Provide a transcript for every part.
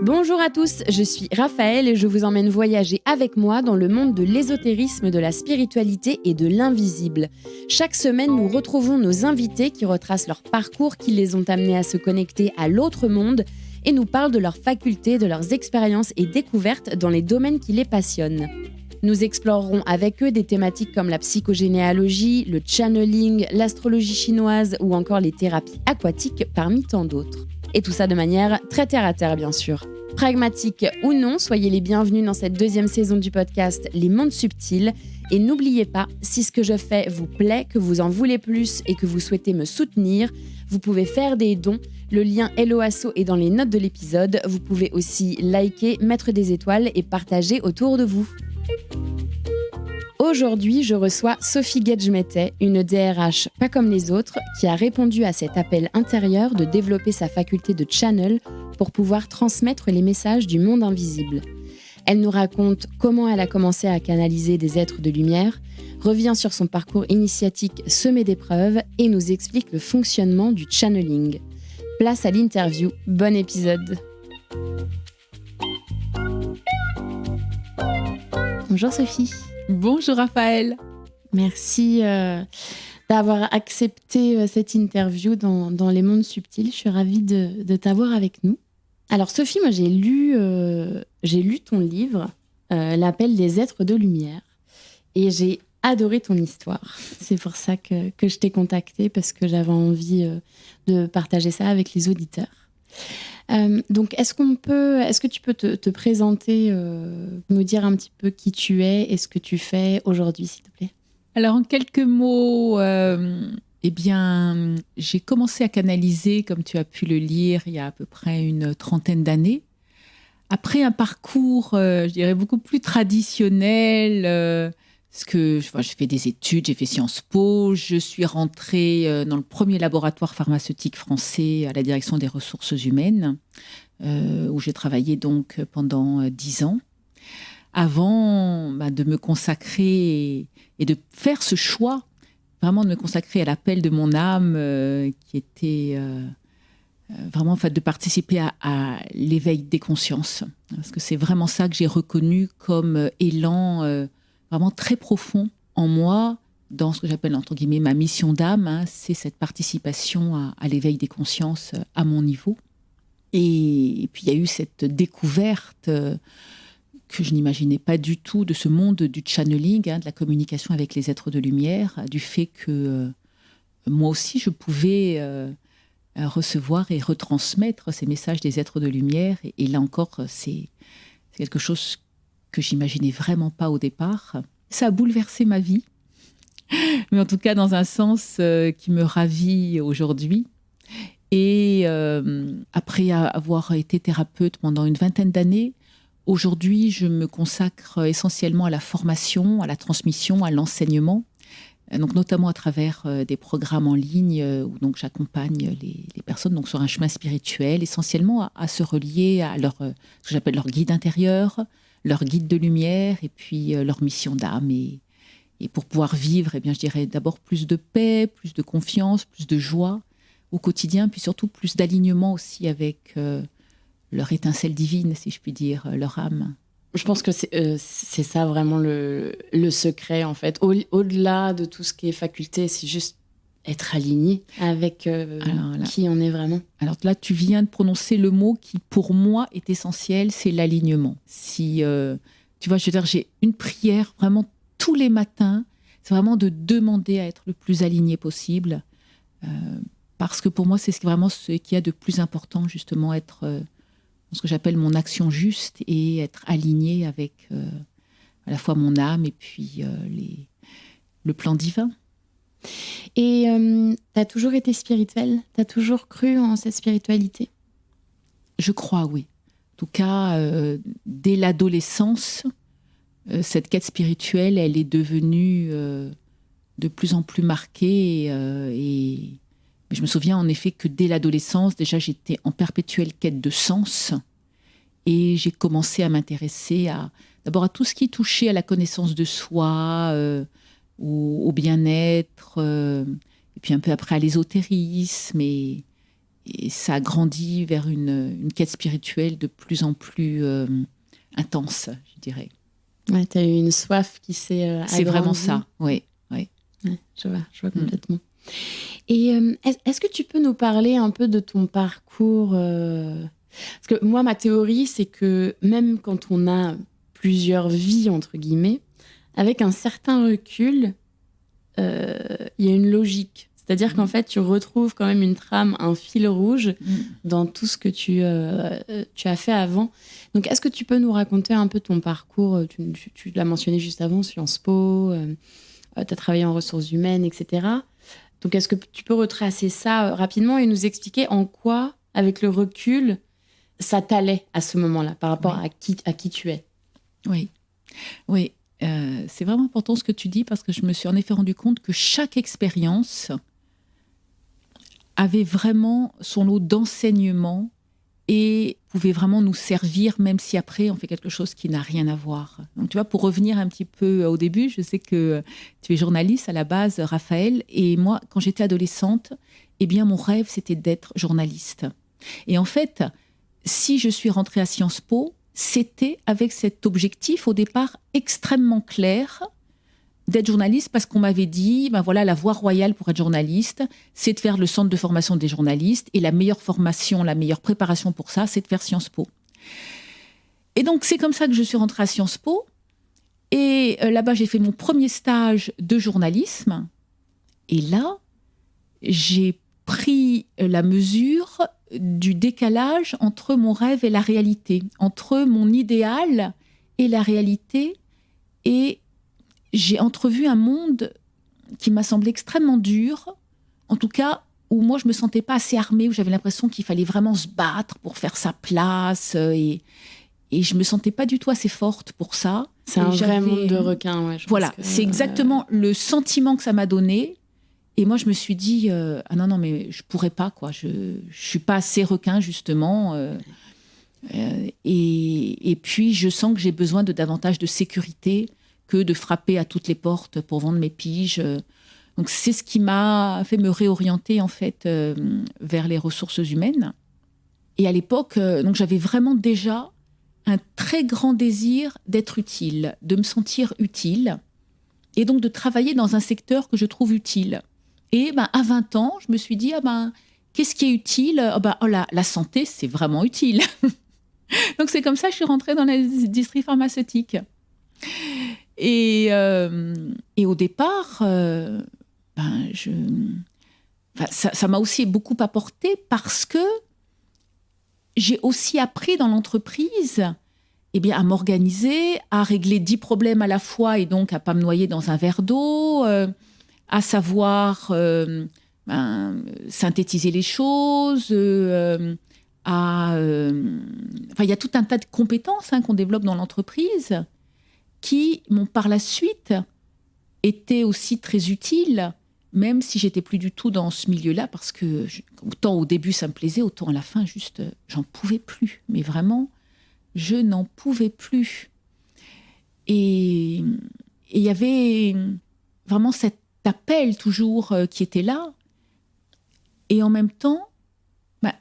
Bonjour à tous, je suis Raphaël et je vous emmène voyager avec moi dans le monde de l'ésotérisme, de la spiritualité et de l'invisible. Chaque semaine, nous retrouvons nos invités qui retracent leur parcours, qui les ont amenés à se connecter à l'autre monde et nous parlent de leurs facultés, de leurs expériences et découvertes dans les domaines qui les passionnent. Nous explorerons avec eux des thématiques comme la psychogénéalogie, le channeling, l'astrologie chinoise ou encore les thérapies aquatiques parmi tant d'autres. Et tout ça de manière très terre-à-terre bien sûr. Pragmatique ou non, soyez les bienvenus dans cette deuxième saison du podcast Les Mondes Subtils. Et n'oubliez pas, si ce que je fais vous plaît, que vous en voulez plus et que vous souhaitez me soutenir, vous pouvez faire des dons. Le lien Hello Asso est dans les notes de l'épisode. Vous pouvez aussi liker, mettre des étoiles et partager autour de vous. Aujourd'hui, je reçois Sophie Gedjmetet, une DRH pas comme les autres, qui a répondu à cet appel intérieur de développer sa faculté de channel pour pouvoir transmettre les messages du monde invisible. Elle nous raconte comment elle a commencé à canaliser des êtres de lumière, revient sur son parcours initiatique semé d'épreuves et nous explique le fonctionnement du channeling. Place à l'interview, bon épisode. Bonjour Sophie. Bonjour Raphaël. Merci d'avoir accepté cette interview dans Les Mondes Subtils. Je suis ravie de t'avoir avec nous. Alors Sophie, moi j'ai lu ton livre, L'appel des êtres de lumière, et j'ai adoré ton histoire. C'est pour ça que je t'ai contactée, parce que j'avais envie de partager ça avec les auditeurs. Donc, est-ce que tu peux te présenter, nous dire un petit peu qui tu es et ce que tu fais aujourd'hui, s'il te plaît? Alors, en quelques mots, j'ai commencé à canaliser, comme tu as pu le lire, il y a à peu près une trentaine d'années. Après un parcours, je dirais, beaucoup plus traditionnel, parce que j'ai fait des études, j'ai fait Sciences Po, je suis rentrée dans le premier laboratoire pharmaceutique français à la direction des ressources humaines, où j'ai travaillé donc pendant 10 ans, avant de me consacrer et de faire ce choix, vraiment de me consacrer à l'appel de mon âme, qui était vraiment en fait, de participer à l'éveil des consciences. Parce que c'est vraiment ça que j'ai reconnu comme élan vraiment très profond en moi, dans ce que j'appelle entre guillemets ma mission d'âme, c'est cette participation à l'éveil des consciences à mon niveau. Et puis il y a eu cette découverte que je n'imaginais pas du tout de ce monde du channeling, de la communication avec les êtres de lumière, du fait que moi aussi je pouvais recevoir et retransmettre ces messages des êtres de lumière. Et là encore, c'est quelque chose que j'imaginais vraiment pas au départ. Ça a bouleversé ma vie, mais en tout cas dans un sens qui me ravit aujourd'hui. Et après avoir été thérapeute pendant une vingtaine d'années, aujourd'hui je me consacre essentiellement à la formation, à la transmission, à l'enseignement, donc notamment à travers des programmes en ligne où donc j'accompagne les personnes donc sur un chemin spirituel, essentiellement à se relier à ce que j'appelle leur guide intérieur, leur guide de lumière et puis leur mission d'âme. Et pour pouvoir vivre, je dirais d'abord plus de paix, plus de confiance, plus de joie au quotidien, puis surtout plus d'alignement aussi avec leur étincelle divine, si je puis dire, leur âme. Je pense que c'est ça vraiment le secret, en fait. Au-delà de tout ce qui est faculté, c'est juste être aligné avec qui on est vraiment. Alors là, tu viens de prononcer le mot qui, pour moi, est essentiel, c'est l'alignement. Si, tu vois, je veux dire, j'ai une prière vraiment tous les matins, c'est vraiment de demander à être le plus aligné possible, parce que pour moi, c'est vraiment ce qu'il y a de plus important, justement, être ce que j'appelle mon action juste et être aligné avec à la fois mon âme et puis le plan divin. Et tu as toujours été spirituelle? Tu as toujours cru en cette spiritualité? Je crois, oui. En tout cas, dès l'adolescence, cette quête spirituelle, elle est devenue de plus en plus marquée. Et je me souviens en effet que dès l'adolescence, déjà, j'étais en perpétuelle quête de sens. Et j'ai commencé à m'intéresser d'abord à tout ce qui touchait à la connaissance de soi, au bien-être, et puis un peu après à l'ésotérisme, et ça a grandi vers une quête spirituelle de plus en plus intense, je dirais. Ouais, tu as eu une soif qui s'est C'est vraiment ça, oui. Ouais, je vois complètement. Et est-ce que tu peux nous parler un peu de ton parcours Parce que moi, ma théorie, c'est que même quand on a plusieurs vies, entre guillemets, avec un certain recul, il y a une logique. C'est-à-dire qu'en fait, tu retrouves quand même une trame, un fil rouge dans tout ce que tu as fait avant. Donc, est-ce que tu peux nous raconter un peu ton parcours ? Tu l'as mentionné juste avant, Sciences Po, tu as travaillé en ressources humaines, etc. Donc, est-ce que tu peux retracer ça rapidement et nous expliquer en quoi, avec le recul, ça t'allait à ce moment-là, par rapport à qui tu es ? Oui. C'est vraiment important ce que tu dis, parce que je me suis en effet rendu compte que chaque expérience avait vraiment son lot d'enseignements et pouvait vraiment nous servir, même si après on fait quelque chose qui n'a rien à voir. Donc tu vois, pour revenir un petit peu au début, je sais que tu es journaliste à la base, Raphaël, et moi, quand j'étais adolescente, eh bien mon rêve c'était d'être journaliste. Et en fait, si je suis rentrée à Sciences Po, c'était avec cet objectif au départ extrêmement clair d'être journaliste, parce qu'on m'avait dit, ben voilà, la voie royale pour être journaliste, c'est de faire le centre de formation des journalistes, et la meilleure formation, la meilleure préparation pour ça, c'est de faire Sciences Po. Et donc, c'est comme ça que je suis rentrée à Sciences Po, et là-bas, j'ai fait mon premier stage de journalisme, et là, j'ai pris la mesure du décalage entre mon rêve et la réalité, entre mon idéal et la réalité, et j'ai entrevu un monde qui m'a semblé extrêmement dur, en tout cas où moi je me sentais pas assez armée, où j'avais l'impression qu'il fallait vraiment se battre pour faire sa place, et je me sentais pas du tout assez forte pour ça. C'est un vrai monde de requins, ouais. Voilà, c'est exactement le sentiment que ça m'a donné. Et moi je me suis dit ah non mais je pourrais pas, quoi. Je suis pas assez requin, justement. Et puis je sens que j'ai besoin de davantage de sécurité que de frapper à toutes les portes pour vendre mes piges. Donc c'est ce qui m'a fait me réorienter en fait vers les ressources humaines. Et à l'époque, donc j'avais vraiment déjà un très grand désir d'être utile, de me sentir utile, et donc de travailler dans un secteur que je trouve utile. Et à 20 ans, je me suis dit, qu'est-ce qui est utile ? La santé, c'est vraiment utile. Donc c'est comme ça que je suis rentrée dans l'industrie pharmaceutique. Et au départ, ça m'a aussi beaucoup apporté, parce que j'ai aussi appris dans l'entreprise à m'organiser, à régler 10 problèmes à la fois, et donc à pas me noyer dans un verre d'eau, à savoir synthétiser les choses, il y a tout un tas de compétences qu'on développe dans l'entreprise, qui m'ont par la suite été aussi très utiles, même si j'étais plus du tout dans ce milieu-là, parce que autant au début ça me plaisait, autant à la fin, juste, j'en pouvais plus. Mais vraiment, je n'en pouvais plus. Et il y avait vraiment cet appel toujours qui était là. Et en même temps,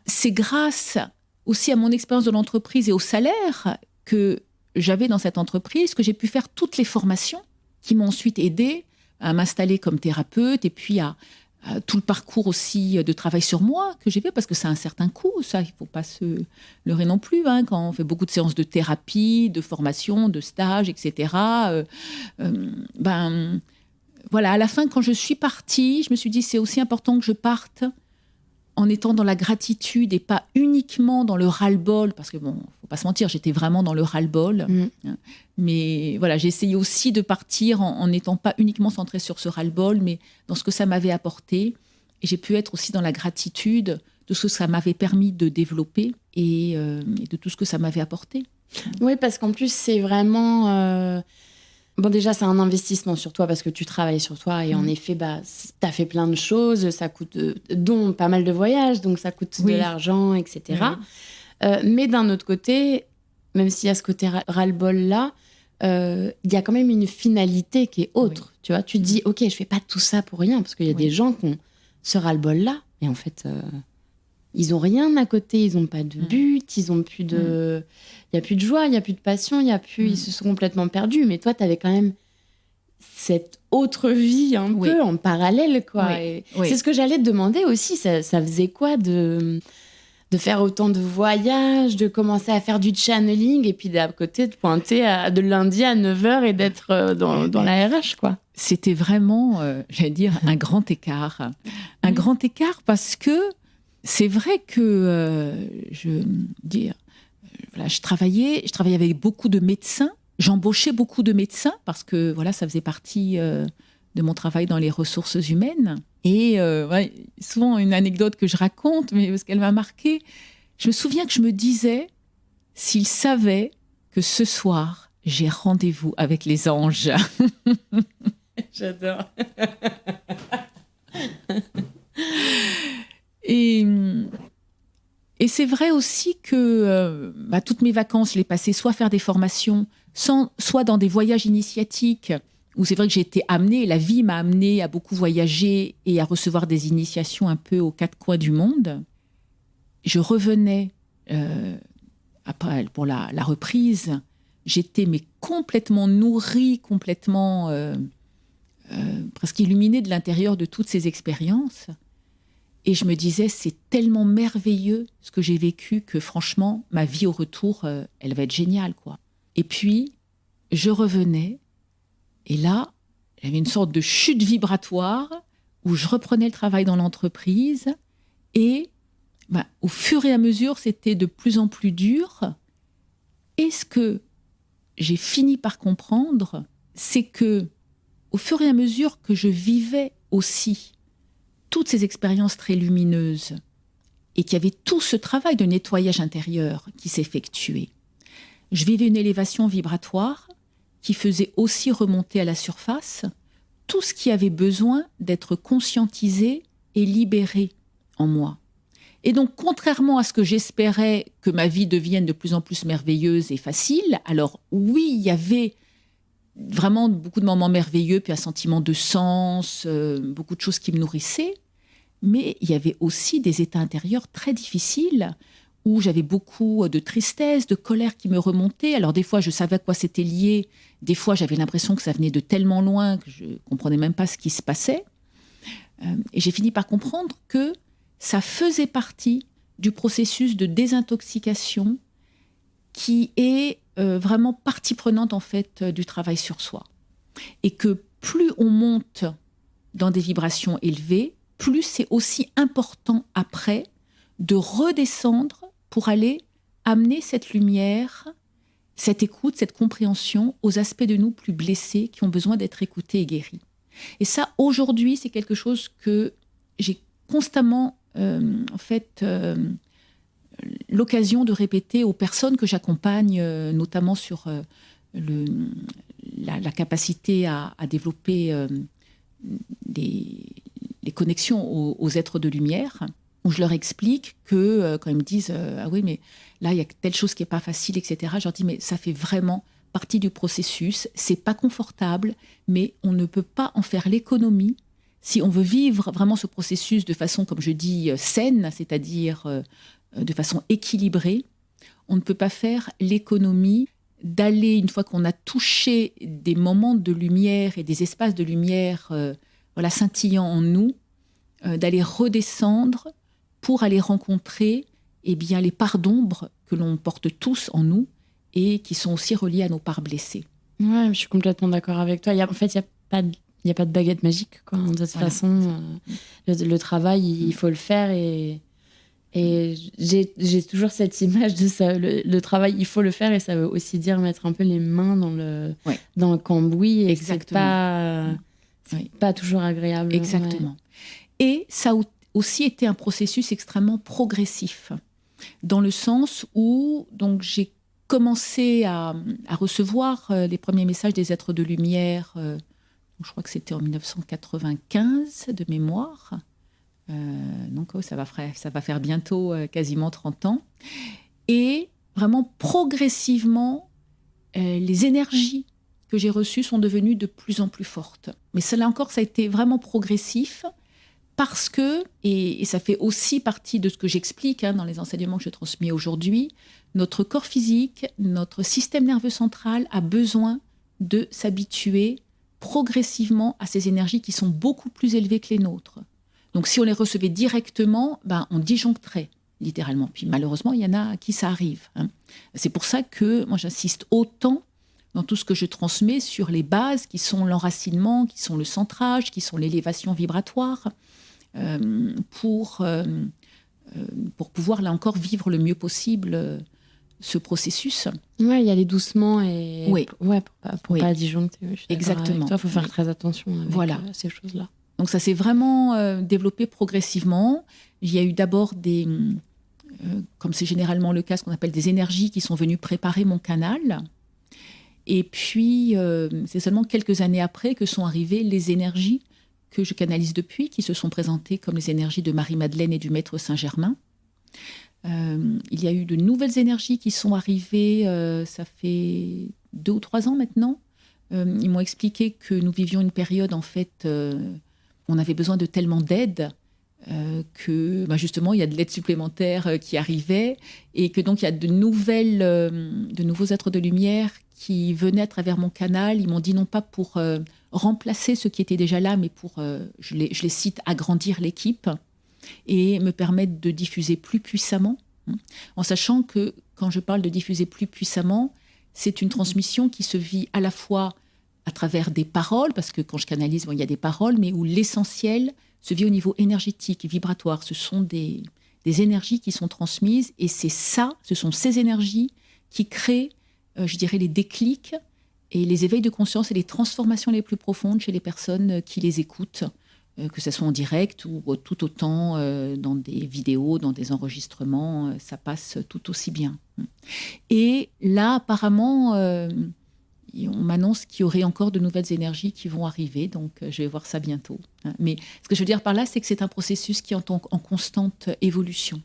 c'est grâce aussi à mon expérience de l'entreprise et au salaire que j'avais dans cette entreprise que j'ai pu faire toutes les formations qui m'ont ensuite aidée à m'installer comme thérapeute, et puis à tout le parcours aussi de travail sur moi que j'ai fait, parce que ça a un certain coût, ça, il ne faut pas se leurrer non plus, quand on fait beaucoup de séances de thérapie, de formation, de stage, etc. Voilà, à la fin, quand je suis partie, je me suis dit, c'est aussi important que je parte en étant dans la gratitude et pas uniquement dans le ras-le-bol, parce que faut pas se mentir, j'étais vraiment dans le ras-le-bol. Mais voilà, j'ai essayé aussi de partir en n'étant pas uniquement centrée sur ce ras-le-bol, mais dans ce que ça m'avait apporté. Et j'ai pu être aussi dans la gratitude de ce que ça m'avait permis de développer, et de tout ce que ça m'avait apporté. Oui, parce qu'en plus, c'est vraiment... Bon, déjà, c'est un investissement sur toi, parce que tu travailles sur toi, et en effet, tu as fait plein de choses, ça coûte, dont pas mal de voyages, donc ça coûte de l'argent, etc. Mais d'un autre côté, même s'il y a ce côté ras-le-bol-là, il y a quand même une finalité qui est autre. Tu vois, tu te dis, OK, je fais pas tout ça pour rien, parce qu'il y a des gens qui ont ce ras-le-bol-là. Et en fait, ils n'ont rien à côté, ils n'ont pas de but, ils ont plus de... Il n'y a plus de joie, il n'y a plus de passion, ils se sont complètement perdus. Mais toi, tu avais quand même cette autre vie un peu en parallèle, quoi. C'est ce que j'allais te demander aussi. Ça faisait quoi de faire autant de voyages, de commencer à faire du channeling et puis d'à côté de pointer de lundi à 9h et d'être dans la RH, quoi. C'était vraiment, j'allais dire, un grand écart. Un grand écart parce que c'est vrai que, je travaillais avec beaucoup de médecins. J'embauchais beaucoup de médecins parce que voilà, ça faisait partie de mon travail dans les ressources humaines. Et souvent, une anecdote que je raconte, mais parce qu'elle m'a marquée, je me souviens que je me disais, s'ils savaient que ce soir, j'ai rendez-vous avec les anges. J'adore. Et c'est vrai aussi que toutes mes vacances, je les passais soit à faire des formations, soit dans des voyages initiatiques, où c'est vrai que j'ai été amenée, la vie m'a amenée à beaucoup voyager et à recevoir des initiations un peu aux quatre coins du monde. Je revenais après, pour la reprise, j'étais complètement nourrie, complètement presque illuminée de l'intérieur de toutes ces expériences. Et je me disais, c'est tellement merveilleux ce que j'ai vécu que franchement, ma vie au retour, elle va être géniale, quoi. Et puis, je revenais, et là, j'avais une sorte de chute vibratoire où je reprenais le travail dans l'entreprise. Et au fur et à mesure, c'était de plus en plus dur. Et ce que j'ai fini par comprendre, c'est que au fur et à mesure que je vivais aussi toutes ces expériences très lumineuses et qu'il y avait tout ce travail de nettoyage intérieur qui s'effectuait, je vivais une élévation vibratoire qui faisait aussi remonter à la surface tout ce qui avait besoin d'être conscientisé et libéré en moi. Et donc, contrairement à ce que j'espérais que ma vie devienne de plus en plus merveilleuse et facile, alors oui, il y avait vraiment beaucoup de moments merveilleux, puis un sentiment de sens, beaucoup de choses qui me nourrissaient, mais il y avait aussi des états intérieurs très difficiles où j'avais beaucoup de tristesse, de colère qui me remontaient. Alors des fois, je savais à quoi c'était lié. Des fois, j'avais l'impression que ça venait de tellement loin que je ne comprenais même pas ce qui se passait. Et j'ai fini par comprendre que ça faisait partie du processus de désintoxication qui est vraiment partie prenante en fait du travail sur soi. Et que plus on monte dans des vibrations élevées, plus c'est aussi important après de redescendre pour aller amener cette lumière, cette écoute, cette compréhension aux aspects de nous plus blessés qui ont besoin d'être écoutés et guéris. Et ça, aujourd'hui, c'est quelque chose que j'ai constamment l'occasion de répéter aux personnes que j'accompagne, notamment sur la capacité à développer les connexions aux êtres de lumière, où je leur explique que quand ils me disent ah oui, mais là, il y a telle chose qui n'est pas facile, etc. Je leur dis, mais ça fait vraiment partie du processus. C'est pas confortable, mais on ne peut pas en faire l'économie si on veut vivre vraiment ce processus de façon, comme je dis, saine, c'est-à-dire de façon équilibrée. On ne peut pas faire l'économie d'aller, une fois qu'on a touché des moments de lumière et des espaces de lumière scintillants en nous, d'aller redescendre pour aller rencontrer les parts d'ombre que l'on porte tous en nous et qui sont aussi reliées à nos parts blessées. Ouais, je suis complètement d'accord avec toi. En fait, il n'y a pas de baguette magique, quoi. De toute façon, le travail, il faut le faire. Et j'ai toujours cette image de ça. Le travail, il faut le faire. Et ça veut aussi dire mettre un peu les mains dans le cambouis. Et exactement. c'est pas toujours agréable. Exactement. Ouais. Et ça a aussi été un processus extrêmement progressif, dans le sens où donc, j'ai commencé à recevoir les premiers messages des êtres de lumière, je crois que c'était en 1995 de mémoire, donc ça va faire bientôt quasiment 30 ans, et vraiment progressivement, les énergies que j'ai reçues sont devenues de plus en plus fortes. Mais là encore, ça a été vraiment progressif, parce que, et ça fait aussi partie de ce que j'explique dans les enseignements que je transmets aujourd'hui, notre corps physique, notre système nerveux central a besoin de s'habituer progressivement à ces énergies qui sont beaucoup plus élevées que les nôtres. Donc si on les recevait directement, on disjoncterait littéralement. Puis malheureusement, il y en a à qui ça arrive. C'est pour ça que moi j'insiste autant dans tout ce que je transmets sur les bases qui sont l'enracinement, qui sont le centrage, qui sont l'élévation vibratoire, pour pouvoir là encore vivre le mieux possible ce processus. Ouais, y aller doucement et pour pas disjoncter. Exactement. Il faut faire très attention avec ces choses-là. Donc ça s'est vraiment développé progressivement. Il y a eu d'abord comme c'est généralement le cas, ce qu'on appelle des énergies qui sont venues préparer mon canal. Et puis, c'est seulement quelques années après que sont arrivées les énergies que je canalise depuis, qui se sont présentées comme les énergies de Marie-Madeleine et du Maître Saint-Germain. Il y a eu de nouvelles énergies qui sont arrivées, ça fait 2 ou 3 ans maintenant. Ils m'ont expliqué que nous vivions une période, en fait, on avait besoin de tellement d'aide que justement il y a de l'aide supplémentaire qui arrivait et que donc il y a de nouveaux êtres de lumière qui venaient à travers mon canal. Ils m'ont dit non pas pour remplacer ceux qui étaient déjà là, mais pour, je les cite, agrandir l'équipe et me permettre de diffuser plus puissamment, en sachant que quand je parle de diffuser plus puissamment, c'est une transmission qui se vit à la fois à travers des paroles, parce que quand je canalise, il y a des paroles, mais où l'essentiel se vit au niveau énergétique, vibratoire. Ce sont des énergies qui sont transmises et ce sont ces énergies qui créent, je dirais, les déclics et les éveils de conscience et les transformations les plus profondes chez les personnes qui les écoutent, que ce soit en direct ou tout autant dans des vidéos, dans des enregistrements, ça passe tout aussi bien. Et là, apparemment, on m'annonce qu'il y aurait encore de nouvelles énergies qui vont arriver, donc je vais voir ça bientôt. Mais ce que je veux dire par là, c'est que c'est un processus qui est en constante évolution.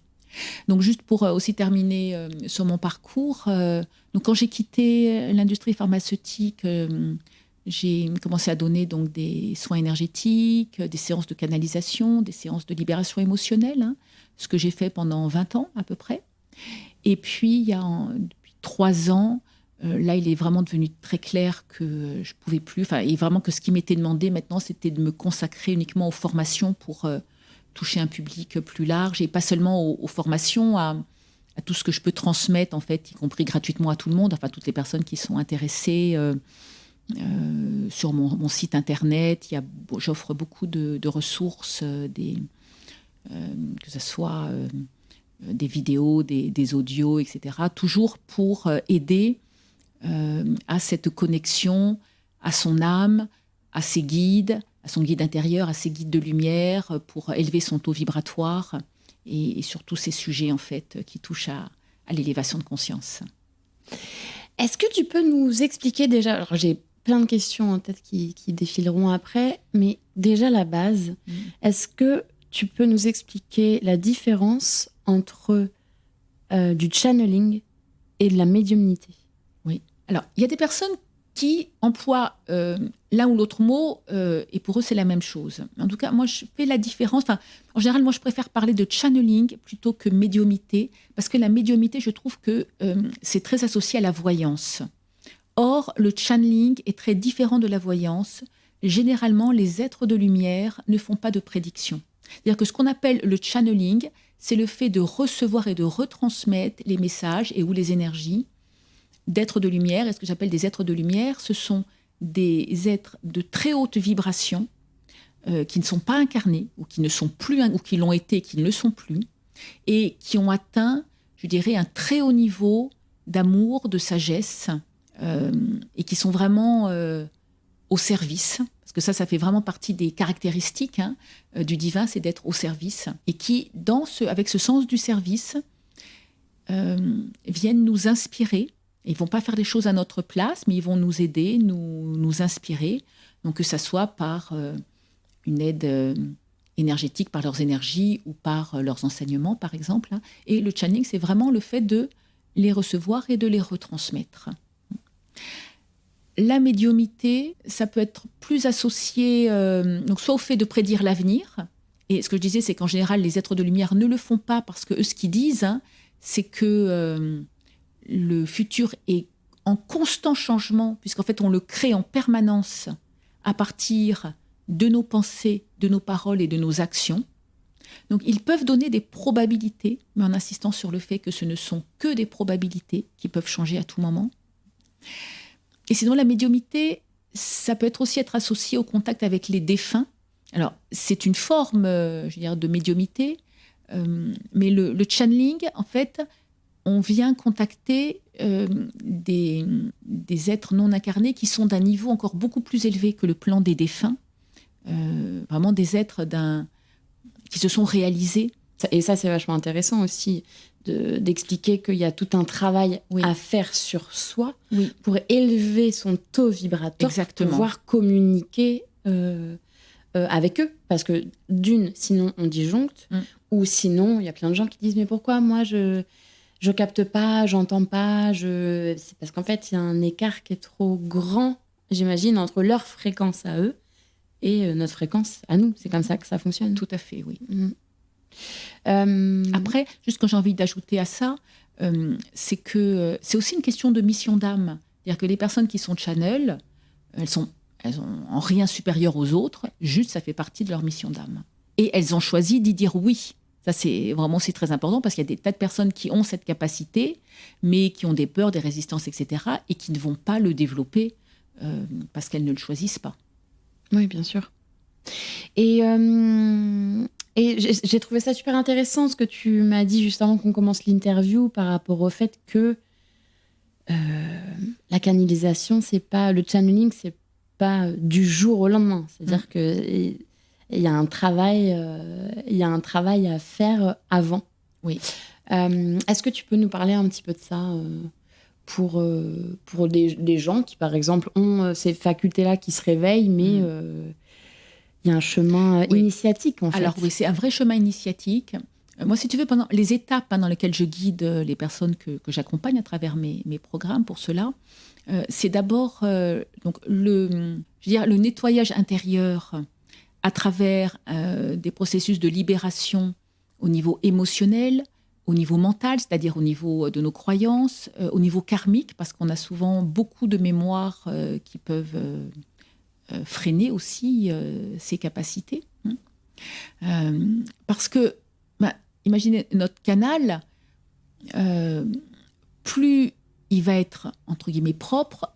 Donc juste pour aussi terminer sur mon parcours, donc quand j'ai quitté l'industrie pharmaceutique, j'ai commencé à donner donc des soins énergétiques, des séances de canalisation, des séances de libération émotionnelle, ce que j'ai fait pendant 20 ans à peu près. Et puis, depuis 3 ans, là, il est vraiment devenu très clair que je ne pouvais plus, et vraiment que ce qui m'était demandé maintenant, c'était de me consacrer uniquement aux formations pour toucher un public plus large, et pas seulement aux formations, à tout ce que je peux transmettre, en fait, y compris gratuitement à tout le monde, enfin, toutes les personnes qui sont intéressées. Sur mon site internet, j'offre beaucoup de ressources, que ce soit des vidéos, des audios, etc. Toujours pour aider à cette connexion à son âme, à ses guides, à son guide intérieur, à ses guides de lumière, pour élever son taux vibratoire et sur tous ces sujets en fait qui touchent à l'élévation de conscience. Est-ce que tu peux nous expliquer déjà, alors j'ai plein de questions en tête qui défileront après, mais déjà la base, est-ce que tu peux nous expliquer la différence entre du channeling et de la médiumnité? Oui. Alors, il y a des personnes qui emploient l'un ou l'autre mot, et pour eux, c'est la même chose. En tout cas, moi, je fais la différence. Enfin, en général, moi, je préfère parler de channeling plutôt que médiumité, parce que la médiumité, je trouve que c'est très associé à la voyance. Or, le channeling est très différent de la voyance. Généralement, les êtres de lumière ne font pas de prédiction. C'est-à-dire que ce qu'on appelle le channeling, c'est le fait de recevoir et de retransmettre les messages et ou les énergies d'êtres de lumière. Et ce que j'appelle des êtres de lumière, ce sont des êtres de très haute vibration qui ne sont pas incarnés ou qui ne sont plus, ou qui l'ont été et qui ne le sont plus, et qui ont atteint, je dirais, un très haut niveau d'amour, de sagesse, et qui sont vraiment au service. Parce que ça fait vraiment partie des caractéristiques du divin, c'est d'être au service. Et qui, avec ce sens du service, viennent nous inspirer. Ils ne vont pas faire des choses à notre place, mais ils vont nous aider, nous inspirer. Donc que ça soit par une aide énergétique, par leurs énergies ou par leurs enseignements, par exemple. Et le channeling, c'est vraiment le fait de les recevoir et de les retransmettre. La médiumité, ça peut être plus associé donc soit au fait de prédire l'avenir, Et ce que je disais, c'est qu'en général, les êtres de lumière ne le font pas parce que eux, ce qu'ils disent, c'est que le futur est en constant changement, puisqu'en fait, on le crée en permanence à partir de nos pensées, de nos paroles et de nos actions. Donc, ils peuvent donner des probabilités, mais en insistant sur le fait que ce ne sont que des probabilités qui peuvent changer à tout moment. Et sinon, la médiumnité, ça peut aussi être associé au contact avec les défunts. Alors, c'est une forme, de médiumité, mais le channeling, en fait, on vient contacter des êtres non incarnés qui sont d'un niveau encore beaucoup plus élevé que le plan des défunts. Vraiment des êtres qui se sont réalisés. Et ça, c'est vachement intéressant aussi d'expliquer qu'il y a tout un travail à faire sur soi pour élever son taux vibratoire, pour pouvoir communiquer avec eux. Parce que sinon on disjoncte, ou sinon il y a plein de gens qui disent « mais pourquoi moi je capte pas, j'entends pas ?» C'est parce qu'en fait il y a un écart qui est trop grand, j'imagine, entre leur fréquence à eux et notre fréquence à nous. C'est comme ça que ça fonctionne. Tout à fait, oui. Après, juste quand j'ai envie d'ajouter à ça, c'est que c'est aussi une question de mission d'âme. C'est-à-dire que les personnes qui sont channel, elles sont en rien supérieures aux autres, juste ça fait partie de leur mission d'âme. Et elles ont choisi d'y dire oui. Ça, c'est très important parce qu'il y a des tas de personnes qui ont cette capacité, mais qui ont des peurs, des résistances, etc., et qui ne vont pas le développer parce qu'elles ne le choisissent pas. Oui, bien sûr. Et j'ai trouvé ça super intéressant ce que tu m'as dit juste avant qu'on commence l'interview par rapport au fait que la canalisation, le channeling, c'est pas du jour au lendemain. C'est-à-dire qu'il y a un travail à faire avant. Oui. Est-ce que tu peux nous parler un petit peu de ça pour des gens qui, par exemple, ont ces facultés-là qui se réveillent, mais il y a un chemin initiatique, en fait. Alors oui, c'est un vrai chemin initiatique. Moi, si tu veux, pendant les étapes dans lesquelles je guide les personnes que j'accompagne à travers mes programmes pour cela, c'est d'abord le nettoyage intérieur à travers des processus de libération au niveau émotionnel, au niveau mental, c'est-à-dire au niveau de nos croyances, au niveau karmique, parce qu'on a souvent beaucoup de mémoires qui peuvent freiner aussi ces capacités. Parce que, imaginez notre canal, plus il va être, entre guillemets, propre,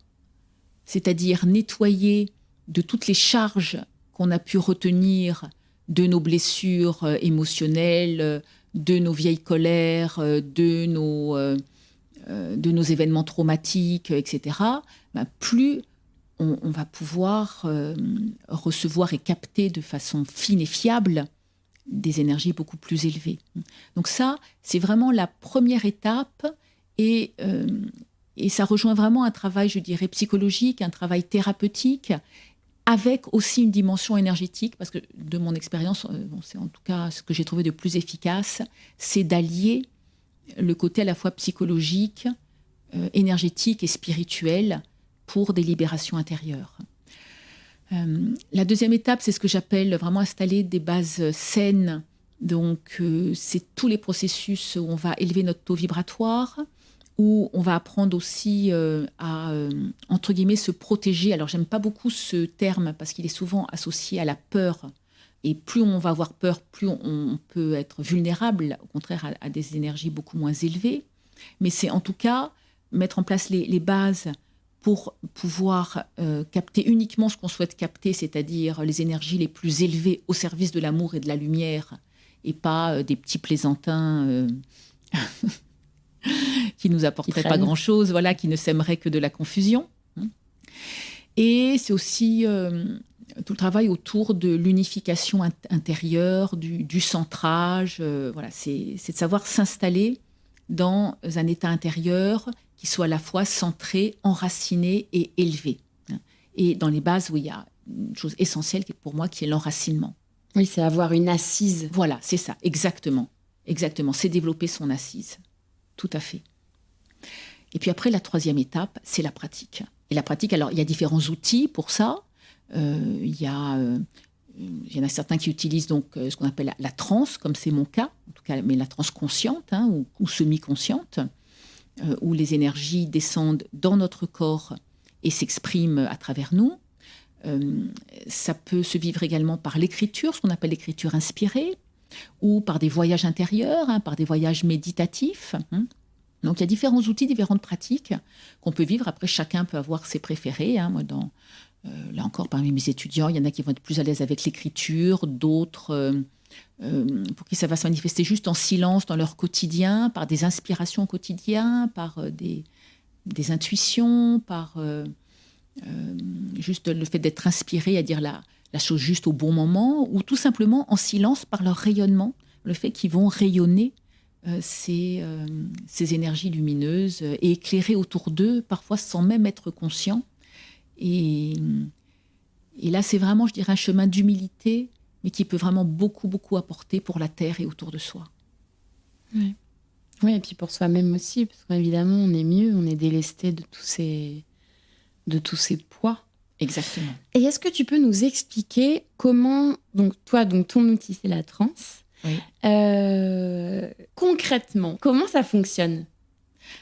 c'est-à-dire nettoyé de toutes les charges qu'on a pu retenir de nos blessures émotionnelles, de nos vieilles colères, de nos événements traumatiques, etc., plus on va pouvoir recevoir et capter de façon fine et fiable des énergies beaucoup plus élevées. Donc ça, c'est vraiment la première étape et ça rejoint vraiment un travail, je dirais, psychologique, un travail thérapeutique, avec aussi une dimension énergétique, parce que de mon expérience, c'est en tout cas ce que j'ai trouvé de plus efficace, c'est d'allier le côté à la fois psychologique, énergétique et spirituel pour des libérations intérieures. La deuxième étape, c'est ce que j'appelle vraiment installer des bases saines. Donc, c'est tous les processus où on va élever notre taux vibratoire, où on va apprendre aussi à, entre guillemets, se protéger. Alors, j'aime pas beaucoup ce terme parce qu'il est souvent associé à la peur. Et plus on va avoir peur, plus on peut être vulnérable, au contraire, à des énergies beaucoup moins élevées. Mais c'est en tout cas mettre en place les bases pour pouvoir capter uniquement ce qu'on souhaite capter, c'est-à-dire les énergies les plus élevées au service de l'amour et de la lumière, et pas des petits plaisantins qui nous apporteraient pas grand-chose, voilà, qui ne sèmeraient que de la confusion. Et c'est aussi tout le travail autour de l'unification intérieure, du centrage. Voilà, c'est de savoir s'installer dans un état intérieur qui soit à la fois centré, enraciné et élevé. Et dans les bases, il y a une chose essentielle pour moi qui est l'enracinement. Oui, c'est avoir une assise. Voilà, c'est ça, exactement. Exactement, c'est développer son assise. Tout à fait. Et puis après, la troisième étape, c'est la pratique. Et la pratique, alors, il y a différents outils pour ça. Il y a il y en a certains qui utilisent donc ce qu'on appelle la transe, comme c'est mon cas, en tout cas, mais la transe consciente ou semi-consciente, où les énergies descendent dans notre corps et s'expriment à travers nous. Ça peut se vivre également par l'écriture, ce qu'on appelle l'écriture inspirée, ou par des voyages intérieurs, par des voyages méditatifs. Donc, il y a différents outils, différentes pratiques qu'on peut vivre. Après, chacun peut avoir ses préférés. Moi, là encore, parmi mes étudiants, il y en a qui vont être plus à l'aise avec l'écriture, d'autres pour qui ça va se manifester juste en silence dans leur quotidien, par des inspirations au quotidien, par des intuitions, par juste le fait d'être inspiré à dire la chose juste au bon moment, ou tout simplement en silence par leur rayonnement, le fait qu'ils vont rayonner ces énergies lumineuses et éclairer autour d'eux, parfois sans même être conscients. Et là, c'est vraiment, je dirais, un chemin d'humilité, mais qui peut vraiment beaucoup, beaucoup apporter pour la Terre et autour de soi. Oui, et puis pour soi-même aussi, parce qu'évidemment, on est mieux, on est délesté de tous ces poids. Exactement. Et est-ce que tu peux nous expliquer comment, donc ton outil, c'est la transe. Oui. Concrètement, comment ça fonctionne ?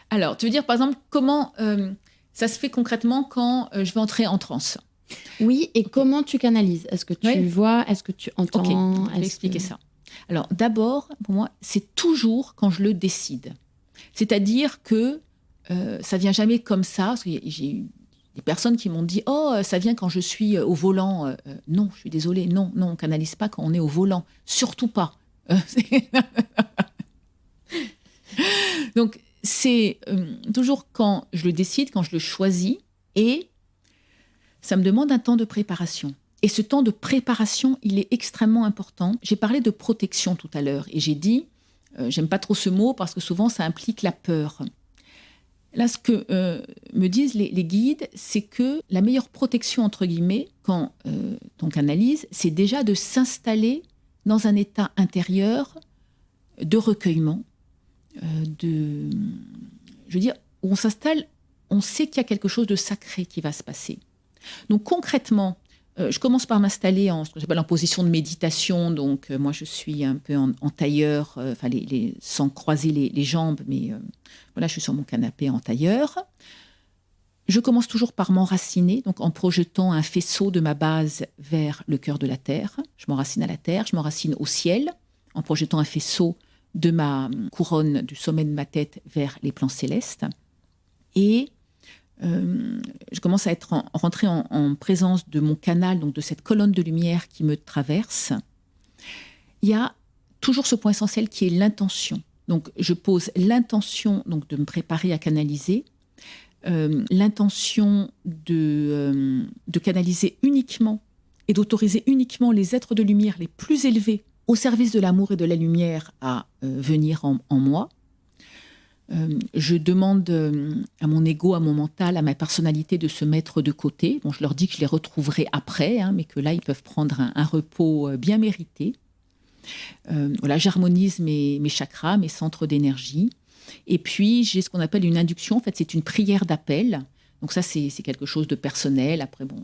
Alors, tu veux dire, par exemple, comment ça se fait concrètement quand je vais entrer en transe ? Oui, et comment tu canalises ? Est-ce que tu vois ? Est-ce que tu entends ? Je vais expliquer ça. Alors, d'abord, pour moi, c'est toujours quand je le décide. C'est-à-dire que ça vient jamais comme ça. Parce que j'ai eu des personnes qui m'ont dit « Oh, ça vient quand je suis au volant. » Non, je suis désolée. Non, on ne canalise pas quand on est au volant. Surtout pas. Donc, c'est toujours quand je le décide, quand je le choisis, et ça me demande un temps de préparation. Et ce temps de préparation, il est extrêmement important. J'ai parlé de protection tout à l'heure, et j'ai dit, j'aime pas trop ce mot parce que souvent ça implique la peur. Là, ce que me disent les guides, c'est que la meilleure protection, entre guillemets, quand on canalise, c'est déjà de s'installer dans un état intérieur de recueillement, je veux dire, où on s'installe, on sait qu'il y a quelque chose de sacré qui va se passer. Donc concrètement, je commence par m'installer en ce que j'appelle en position de méditation. Donc moi, je suis un peu en tailleur, sans croiser les jambes, mais voilà, je suis sur mon canapé en tailleur. Je commence toujours par m'enraciner, donc en projetant un faisceau de ma base vers le cœur de la Terre. Je m'enracine à la Terre, je m'enracine au ciel, en projetant un faisceau de ma couronne, du sommet de ma tête vers les plans célestes. Et je commence à être rentrée en présence de mon canal, donc de cette colonne de lumière qui me traverse. Il y a toujours ce point essentiel qui est l'intention. Donc, je pose l'intention donc, de me préparer à canaliser, l'intention de canaliser uniquement et d'autoriser uniquement les êtres de lumière les plus élevés au service de l'amour et de la lumière à venir en moi. Je demande à mon ego, à mon mental, à ma personnalité de se mettre de côté. Bon, je leur dis que je les retrouverai après, mais que là, ils peuvent prendre un repos bien mérité. Voilà, j'harmonise mes chakras, mes centres d'énergie. Et puis, j'ai ce qu'on appelle une induction. En fait, c'est une prière d'appel. Donc ça, c'est quelque chose de personnel. Après, bon,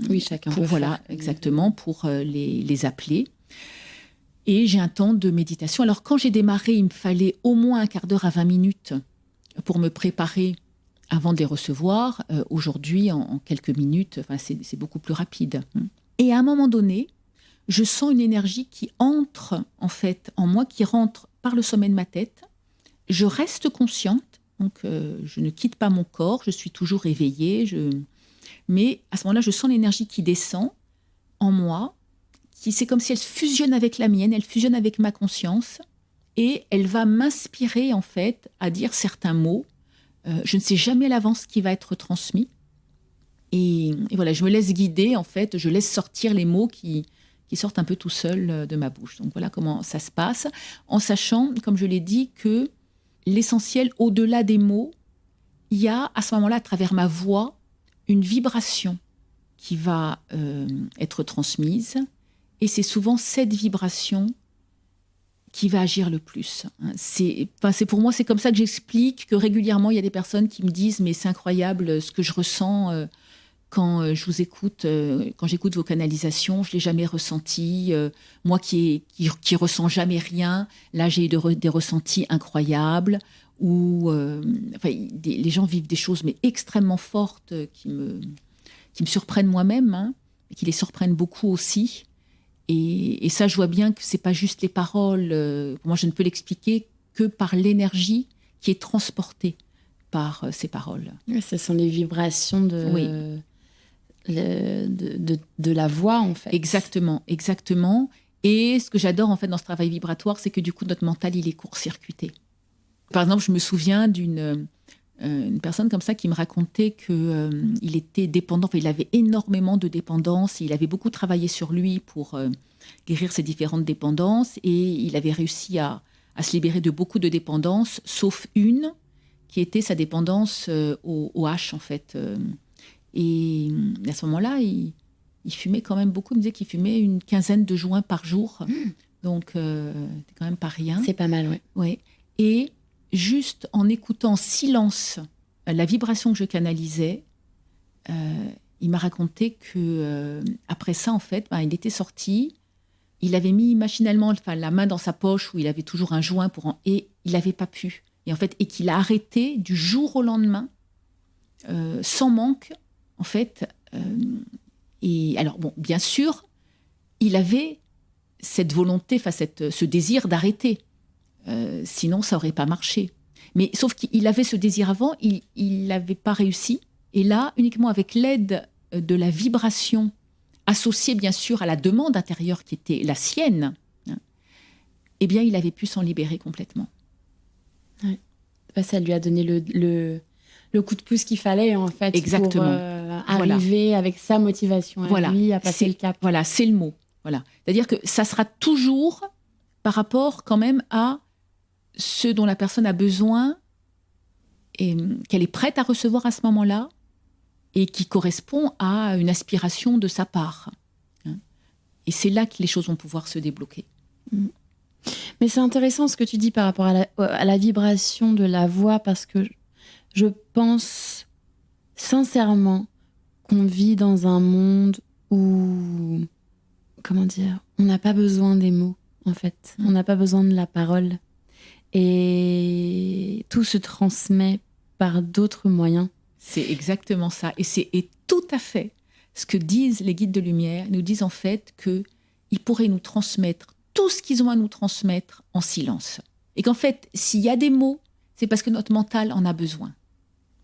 oui, chacun peut voilà, faire. Exactement, pour les appeler. Et j'ai un temps de méditation. Alors, quand j'ai démarré, il me fallait au moins un quart d'heure à 20 minutes pour me préparer avant de les recevoir. Aujourd'hui, en quelques minutes, c'est beaucoup plus rapide. Et à un moment donné, je sens une énergie qui entre en fait en moi, qui rentre par le sommet de ma tête. Je reste consciente, donc je ne quitte pas mon corps, je suis toujours éveillée. Mais à ce moment-là, je sens l'énergie qui descend en moi, c'est comme si elle fusionne avec la mienne, elle fusionne avec ma conscience, et elle va m'inspirer en fait à dire certains mots. Je ne sais jamais à l'avance ce qui va être transmis. Et voilà, je me laisse guider, en fait, je laisse sortir les mots qui sortent un peu tout seuls de ma bouche. Donc voilà comment ça se passe, en sachant, comme je l'ai dit, que l'essentiel, au-delà des mots, il y a à ce moment-là, à travers ma voix, une vibration qui va être transmise. Et c'est souvent cette vibration qui va agir le plus. C'est pour moi, c'est comme ça que j'explique que régulièrement, il y a des personnes qui me disent « mais c'est incroyable ce que je ressens ». quand je vous écoute, quand j'écoute vos canalisations, je l'ai jamais ressenti. Moi qui ressens jamais rien, là j'ai eu des ressentis incroyables où les gens vivent des choses mais extrêmement fortes qui me surprennent moi-même, hein, et qui les surprennent beaucoup aussi. Et ça, je vois bien que c'est pas juste les paroles. Moi, je ne peux l'expliquer que par l'énergie qui est transportée par ces paroles. Oui, ce sont les vibrations de la voix, en fait. Exactement, exactement. Et ce que j'adore, en fait, dans ce travail vibratoire, c'est que du coup, notre mental, il est court-circuité. Par exemple, je me souviens d'une personne comme ça qui me racontait qu'il était dépendant, il avait énormément de dépendance, il avait beaucoup travaillé sur lui pour guérir ses différentes dépendances et il avait réussi à se libérer de beaucoup de dépendances, sauf une qui était sa dépendance au H en fait. Et à ce moment-là, il fumait quand même beaucoup, il me disait qu'il fumait une quinzaine de joints par jour, donc c'est quand même pas rien. C'est pas mal, oui. Ouais. Et juste en écoutant en silence la vibration que je canalisais, il m'a raconté que après ça, en fait, il était sorti, il avait mis machinalement la main dans sa poche où il avait toujours un joint et il n'avait pas pu. Et en fait, et qu'il a arrêté du jour au lendemain, sans manque, en fait. Et alors, bon, bien sûr, il avait cette volonté, ce désir d'arrêter. Sinon, ça n'aurait pas marché. Mais sauf qu'il avait ce désir avant, il n'avait pas réussi. Et là, uniquement avec l'aide de la vibration, associée bien sûr à la demande intérieure qui était la sienne, hein, eh bien, il avait pu s'en libérer complètement. Ouais. Ça lui a donné le coup de pouce qu'il fallait, en fait. Exactement. Pour arriver avec sa motivation à lui, à passer le cap. Voilà, c'est le mot. Voilà. C'est-à-dire que ça sera toujours par rapport quand même à ce dont la personne a besoin et qu'elle est prête à recevoir à ce moment-là et qui correspond à une aspiration de sa part. Et c'est là que les choses vont pouvoir se débloquer. Mais c'est intéressant ce que tu dis par rapport à la vibration de la voix, parce que je pense sincèrement qu'on vit dans un monde où, comment dire, on n'a pas besoin des mots, en fait. On n'a pas besoin de la parole. Et tout se transmet par d'autres moyens. C'est exactement ça. Et tout à fait ce que disent les guides de lumière. Ils nous disent en fait qu'ils pourraient nous transmettre tout ce qu'ils ont à nous transmettre en silence. Et qu'en fait, s'il y a des mots, c'est parce que notre mental en a besoin.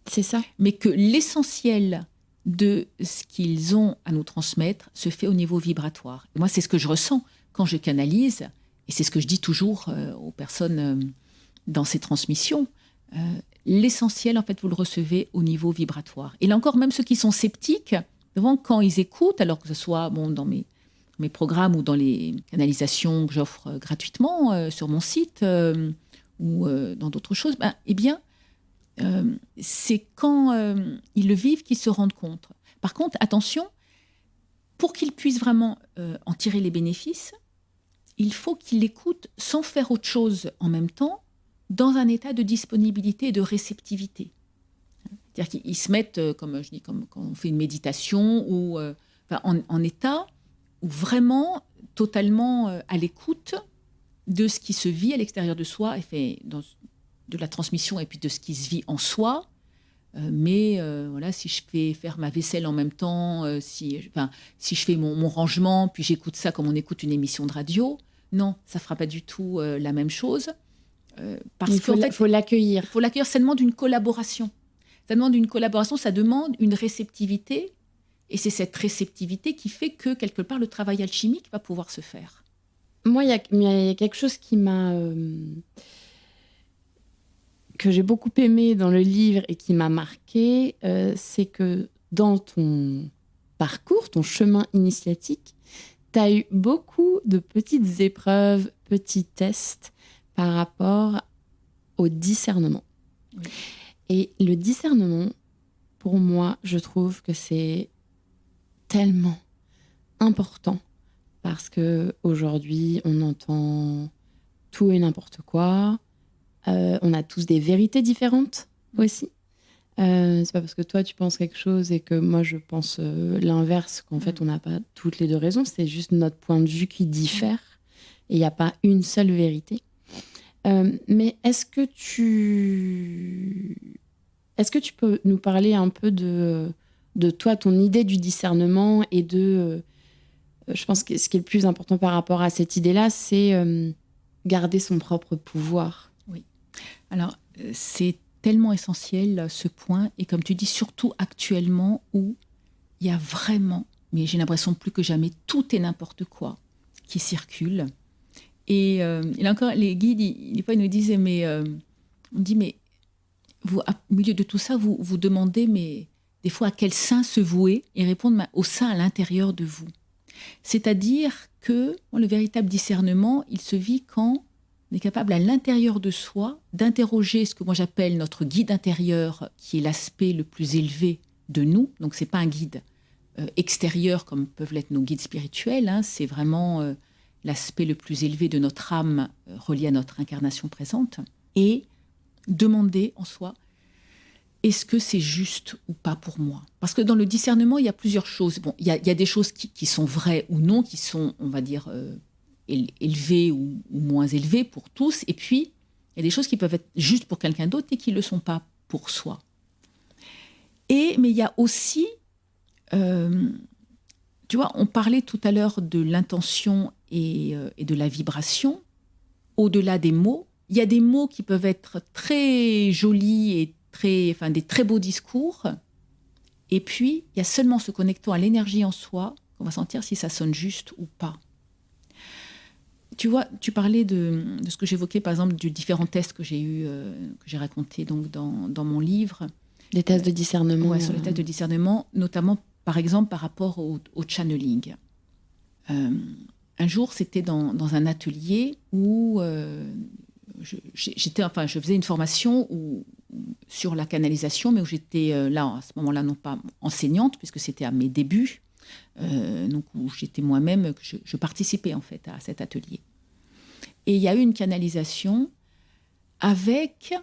C'est ça. Mais que l'essentiel de ce qu'ils ont à nous transmettre se fait au niveau vibratoire. Et moi, c'est ce que je ressens quand je canalise. Et c'est ce que je dis toujours aux personnes dans ces transmissions. L'essentiel, en fait, vous le recevez au niveau vibratoire. Et là encore, même ceux qui sont sceptiques, quand ils écoutent, alors que ce soit dans mes programmes ou dans les canalisations que j'offre gratuitement sur mon site ou dans d'autres choses, c'est quand ils le vivent qu'ils se rendent compte. Par contre, attention, pour qu'ils puissent vraiment en tirer les bénéfices, il faut qu'ils l'écoutent sans faire autre chose en même temps, dans un état de disponibilité et de réceptivité. C'est-à-dire qu'ils se mettent, comme je dis, comme quand on fait une méditation, ou en état où vraiment totalement à l'écoute de ce qui se vit à l'extérieur de soi, et fait de la transmission et puis de ce qui se vit en soi. Voilà, si je fais faire ma vaisselle en même temps, si je fais mon rangement, puis j'écoute ça comme on écoute une émission de radio, non, ça ne fera pas du tout la même chose. Parce qu'en fait, faut l'accueillir. Il faut l'accueillir, ça demande une collaboration. Ça demande une réceptivité. Et c'est cette réceptivité qui fait que, quelque part, le travail alchimique va pouvoir se faire. Moi, il y a quelque chose qui que j'ai beaucoup aimé dans le livre et qui m'a marqué, c'est que dans ton parcours, ton chemin initiatique, tu as eu beaucoup de petites épreuves, petits tests par rapport au discernement. Oui. Et le discernement, pour moi, je trouve que c'est tellement important parce qu'aujourd'hui, on entend tout et n'importe quoi. On a tous des vérités différentes aussi. C'est pas parce que toi, tu penses quelque chose et que moi, je pense l'inverse, qu'en fait, on n'a pas toutes les deux raisons. C'est juste notre point de vue qui diffère. Et il n'y a pas une seule vérité. Mais est-ce que tu peux nous parler un peu de toi, ton idée du discernement et je pense que ce qui est le plus important par rapport à cette idée-là, c'est garder son propre pouvoir. Oui. Alors, c'est tellement essentiel ce point, et comme tu dis, surtout actuellement où il y a vraiment, mais j'ai l'impression plus que jamais, tout et n'importe quoi qui circule. Et là encore, les guides, des fois, ils nous disaient, on dit, mais vous, au milieu de tout ça, vous demandez, mais des fois, à quel saint se vouer, et répondre au saint à l'intérieur de vous. C'est-à-dire que le véritable discernement, il se vit quand on est capable à l'intérieur de soi d'interroger ce que moi j'appelle notre guide intérieur, qui est l'aspect le plus élevé de nous. Donc c'est pas un guide extérieur comme peuvent l'être nos guides spirituels, hein. C'est vraiment l'aspect le plus élevé de notre âme relié à notre incarnation présente. Et demander en soi, est-ce que c'est juste ou pas pour moi? Parce que dans le discernement, il y a plusieurs choses. Bon, il y a des choses qui sont vraies ou non, qui sont, on va dire, élevées ou moins élevées pour tous. Et puis, il y a des choses qui peuvent être juste pour quelqu'un d'autre et qui ne le sont pas pour soi. Mais il y a aussi, tu vois, on parlait tout à l'heure de l'intention et de la vibration. Au-delà des mots, il y a des mots qui peuvent être très jolis et des très beaux discours. Et puis, il y a seulement se connectant à l'énergie en soi qu'on va sentir si ça sonne juste ou pas. Tu vois, tu parlais de ce que j'évoquais, par exemple, du différents tests que j'ai eu, que j'ai raconté donc dans mon livre. Des tests de discernement. Ouais, sur les tests de discernement, notamment, par exemple, par rapport au channeling. Un jour, c'était dans un atelier où je faisais une formation sur la canalisation, mais où j'étais là, à ce moment-là, non pas enseignante, puisque c'était à mes débuts, donc où j'étais moi-même, je participais en fait à cet atelier. Et il y a eu une canalisation avec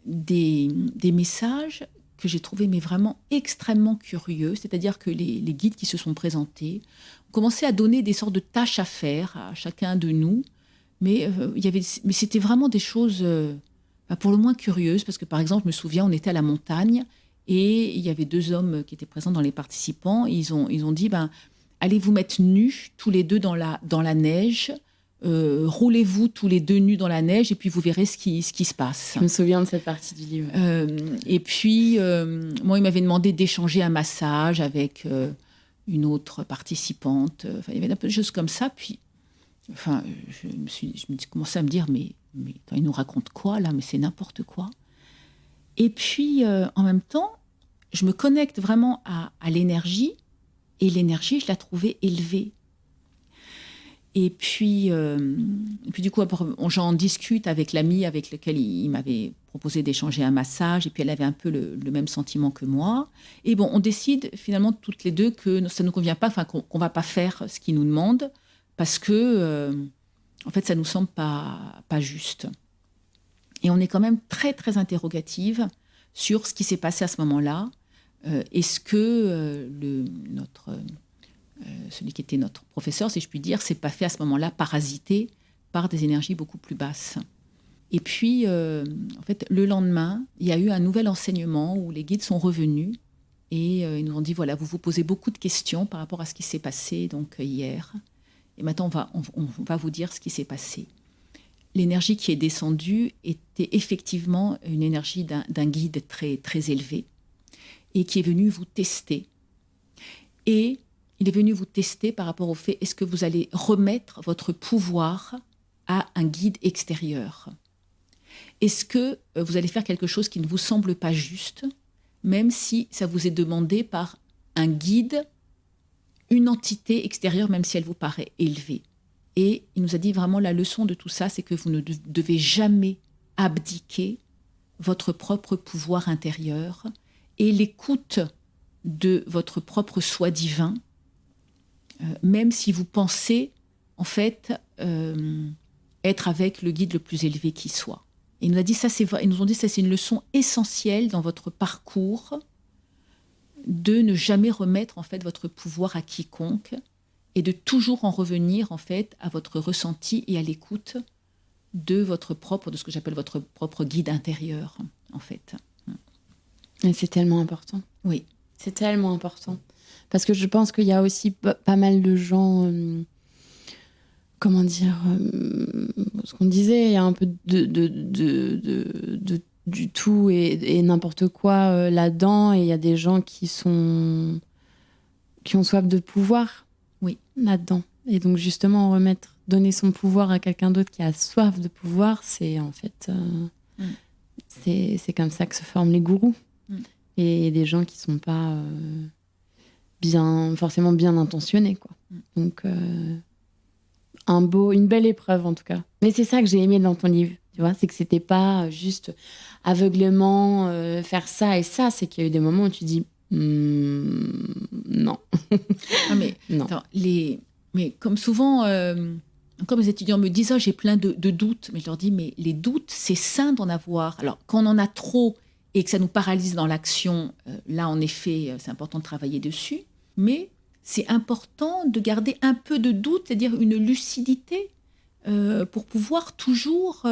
des messages que j'ai trouvés mais vraiment extrêmement curieux, c'est-à-dire que les guides qui se sont présentés ont commencé à donner des sortes de tâches à faire à chacun de nous, mais c'était vraiment des choses pour le moins curieuses, parce que par exemple, je me souviens, on était à la montagne et il y avait 2 hommes qui étaient présents dans les participants, et ils ont dit, allez vous mettre nus tous les deux dans la neige, roulez-vous tous les deux nus dans la neige et puis vous verrez ce qui se passe. Je me souviens de cette partie du livre. Et puis, moi, il m'avait demandé d'échanger un massage avec une autre participante. Il y avait un peu de choses comme ça. Puis, je commençais à me dire, mais il nous raconte quoi là? Mais c'est n'importe quoi. Et puis, en même temps, je me connecte vraiment à l'énergie, et l'énergie, je la trouvais élevée. Et puis du coup, j'en discute avec l'amie avec laquelle il m'avait proposé d'échanger un massage, et puis elle avait un peu le même sentiment que moi. Et bon, on décide finalement toutes les deux que ça ne nous convient pas, qu'on ne va pas faire ce qu'il nous demande, parce que, en fait, ça ne nous semble pas juste. Et on est quand même très, très interrogative sur ce qui s'est passé à ce moment-là. Est-ce que celui qui était notre professeur, si je puis dire, s'est pas fait à ce moment-là parasiter par des énergies beaucoup plus basses? Et puis, en fait, le lendemain, il y a eu un nouvel enseignement où les guides sont revenus et ils nous ont dit, voilà, vous vous posez beaucoup de questions par rapport à ce qui s'est passé donc hier. Et maintenant, on va vous dire ce qui s'est passé. L'énergie qui est descendue était effectivement une énergie d'un guide très, très élevé et qui est venu vous tester. Et il est venu vous tester par rapport au fait, est-ce que vous allez remettre votre pouvoir à un guide extérieur? Est-ce que vous allez faire quelque chose qui ne vous semble pas juste, même si ça vous est demandé par un guide, une entité extérieure, même si elle vous paraît élevée? Et il nous a dit vraiment la leçon de tout ça, c'est que vous ne devez jamais abdiquer votre propre pouvoir intérieur et l'écoute de votre propre soi divin, même si vous pensez, en fait, être avec le guide le plus élevé qui soit. Et ils nous ont dit ça, c'est une leçon essentielle dans votre parcours de ne jamais remettre en fait votre pouvoir à quiconque et de toujours en revenir en fait à votre ressenti et à l'écoute de ce que j'appelle votre propre guide intérieur en fait. Et c'est tellement important. Oui. C'est tellement important. Parce que je pense qu'il y a aussi pas mal de gens, comment dire, ce qu'on disait, il y a un peu du tout et n'importe quoi là-dedans. Et il y a des gens qui ont soif de pouvoir là-dedans. Et donc justement, donner son pouvoir à quelqu'un d'autre qui a soif de pouvoir, c'est en fait... c'est comme ça que se forment les gourous. Et des gens qui sont pas forcément bien intentionnés, quoi. Donc, une belle épreuve, en tout cas. Mais c'est ça que j'ai aimé dans ton livre, tu vois, c'est que c'était pas juste aveuglément faire ça et ça, c'est qu'il y a eu des moments où tu dis non. Ah, mais, non. Attends, mais comme souvent, comme les étudiants me disent, j'ai plein de doutes, mais je leur dis, mais les doutes, c'est sain d'en avoir. Alors, quand on en a trop et que ça nous paralyse dans l'action, là, en effet, c'est important de travailler dessus. Mais c'est important de garder un peu de doute, c'est-à-dire une lucidité, pour pouvoir toujours...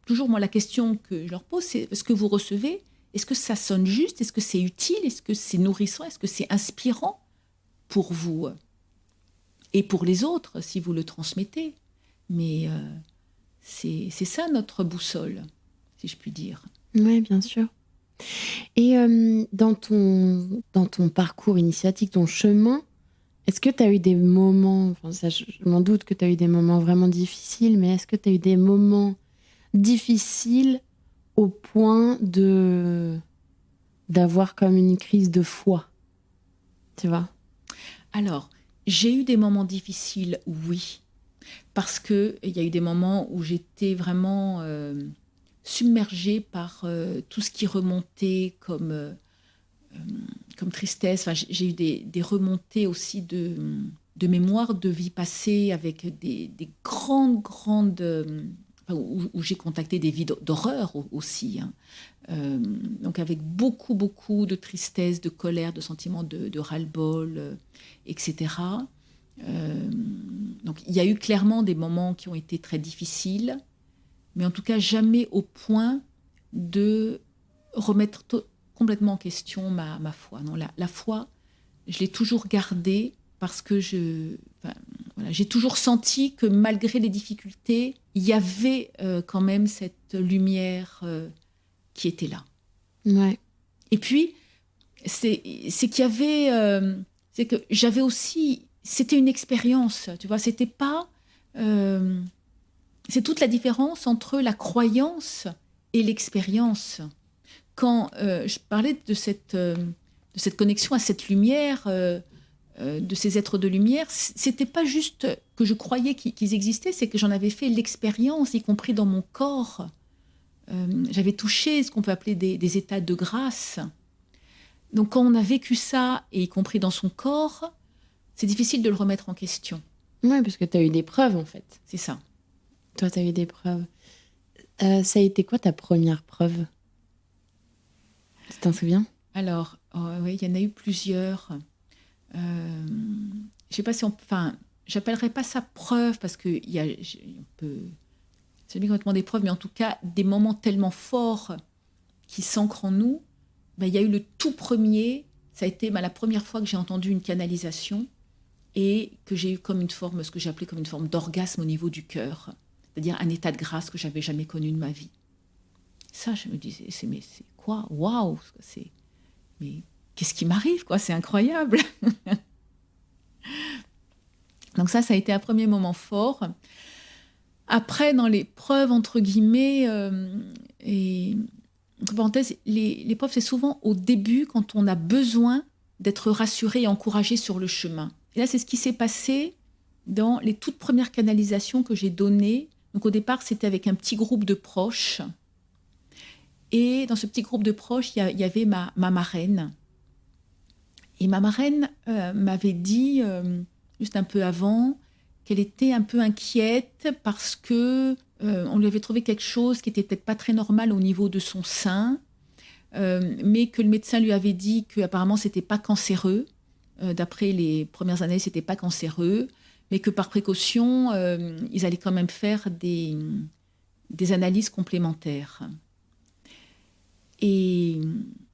toujours, moi, la question que je leur pose, c'est ce que vous recevez, est-ce que ça sonne juste? Est-ce que c'est utile? Est-ce que c'est nourrissant? Est-ce que c'est inspirant pour vous et pour les autres, si vous le transmettez? Mais c'est ça notre boussole, si je puis dire. Oui, bien sûr. Et dans ton parcours initiatique, ton chemin, est-ce que tu as eu des moments, je m'en doute que tu as eu des moments vraiment difficiles, mais est-ce que tu as eu des moments difficiles au point d'avoir comme une crise de foi, tu vois? Alors, j'ai eu des moments difficiles, oui, parce qu'il y a eu des moments où j'étais vraiment... submergée par tout ce qui remontait comme tristesse. Enfin, j'ai eu des remontées aussi de mémoire de vie passée avec des grandes... où j'ai contacté des vies d'horreur aussi. Hein. Donc avec beaucoup de tristesse, de colère, de sentiments de ras-le-bol, etc. Donc il y a eu clairement des moments qui ont été très difficiles, mais en tout cas jamais au point de remettre complètement en question ma foi. Non, la foi, je l'ai toujours gardée parce que j'ai toujours senti que malgré les difficultés, il y avait quand même cette lumière qui était là. Ouais. Et puis, c'est qu'il y avait... c'est que j'avais aussi... C'était une expérience, tu vois, c'était pas... c'est toute la différence entre la croyance et l'expérience. Quand je parlais de cette connexion à cette lumière, de ces êtres de lumière, c'était pas juste que je croyais qu'ils existaient, c'est que j'en avais fait l'expérience, y compris dans mon corps. J'avais touché ce qu'on peut appeler des états de grâce. Donc quand on a vécu ça, et y compris dans son corps, c'est difficile de le remettre en question. Oui, parce que tu as eu des preuves, en fait. C'est ça. Toi, tu as eu des preuves. Ça a été quoi ta première preuve? Tu t'en souviens? Alors, oui, il y en a eu plusieurs. Je ne sais pas si j'appellerais pas ça preuve, parce qu'il y a c'est bien complètement des preuves, mais en tout cas, des moments tellement forts qui s'ancrent en nous. Il y a eu le tout premier, ça a été la première fois que j'ai entendu une canalisation et que j'ai eu comme une forme, ce que j'ai appelé comme une forme d'orgasme au niveau du cœur, c'est-à-dire un état de grâce que j'avais jamais connu de ma vie. Ça, je me disais, mais c'est quoi? Waouh! Mais qu'est-ce qui m'arrive, quoi? C'est incroyable! Donc ça a été un premier moment fort. Après, dans les preuves, entre guillemets, et entre parenthèses, les preuves, c'est souvent au début, quand on a besoin d'être rassuré et encouragé sur le chemin. Et là, c'est ce qui s'est passé dans les toutes premières canalisations que j'ai données. Donc au départ, c'était avec un petit groupe de proches. Et dans ce petit groupe de proches, il y avait ma marraine. Et ma marraine m'avait dit, juste un peu avant, qu'elle était un peu inquiète parce que on lui avait trouvé quelque chose qui était peut-être pas très normal au niveau de son sein, mais que le médecin lui avait dit qu'apparemment c'était pas cancéreux. D'après les premières analyses, c'était pas cancéreux, mais que par précaution, ils allaient quand même faire des analyses complémentaires. Et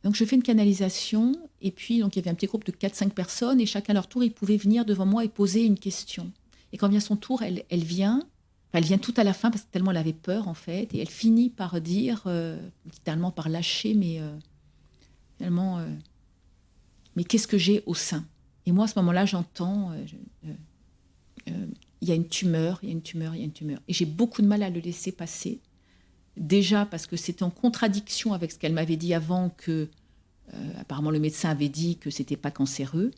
donc, je fais une canalisation, et puis donc, il y avait un petit groupe de 4-5 personnes, et chacun à leur tour, ils pouvaient venir devant moi et poser une question. Et quand vient son tour, elle vient tout à la fin, parce que tellement elle avait peur, en fait, et elle finit par dire, littéralement par lâcher, mais finalement, mais qu'est-ce que j'ai au sein ? Et moi, à ce moment-là, j'entends, il y a une tumeur, il y a une tumeur, il y a une tumeur. Et j'ai beaucoup de mal à le laisser passer. Déjà parce que c'était en contradiction avec ce qu'elle m'avait dit avant, que apparemment le médecin avait dit que c'était pas cancéreux.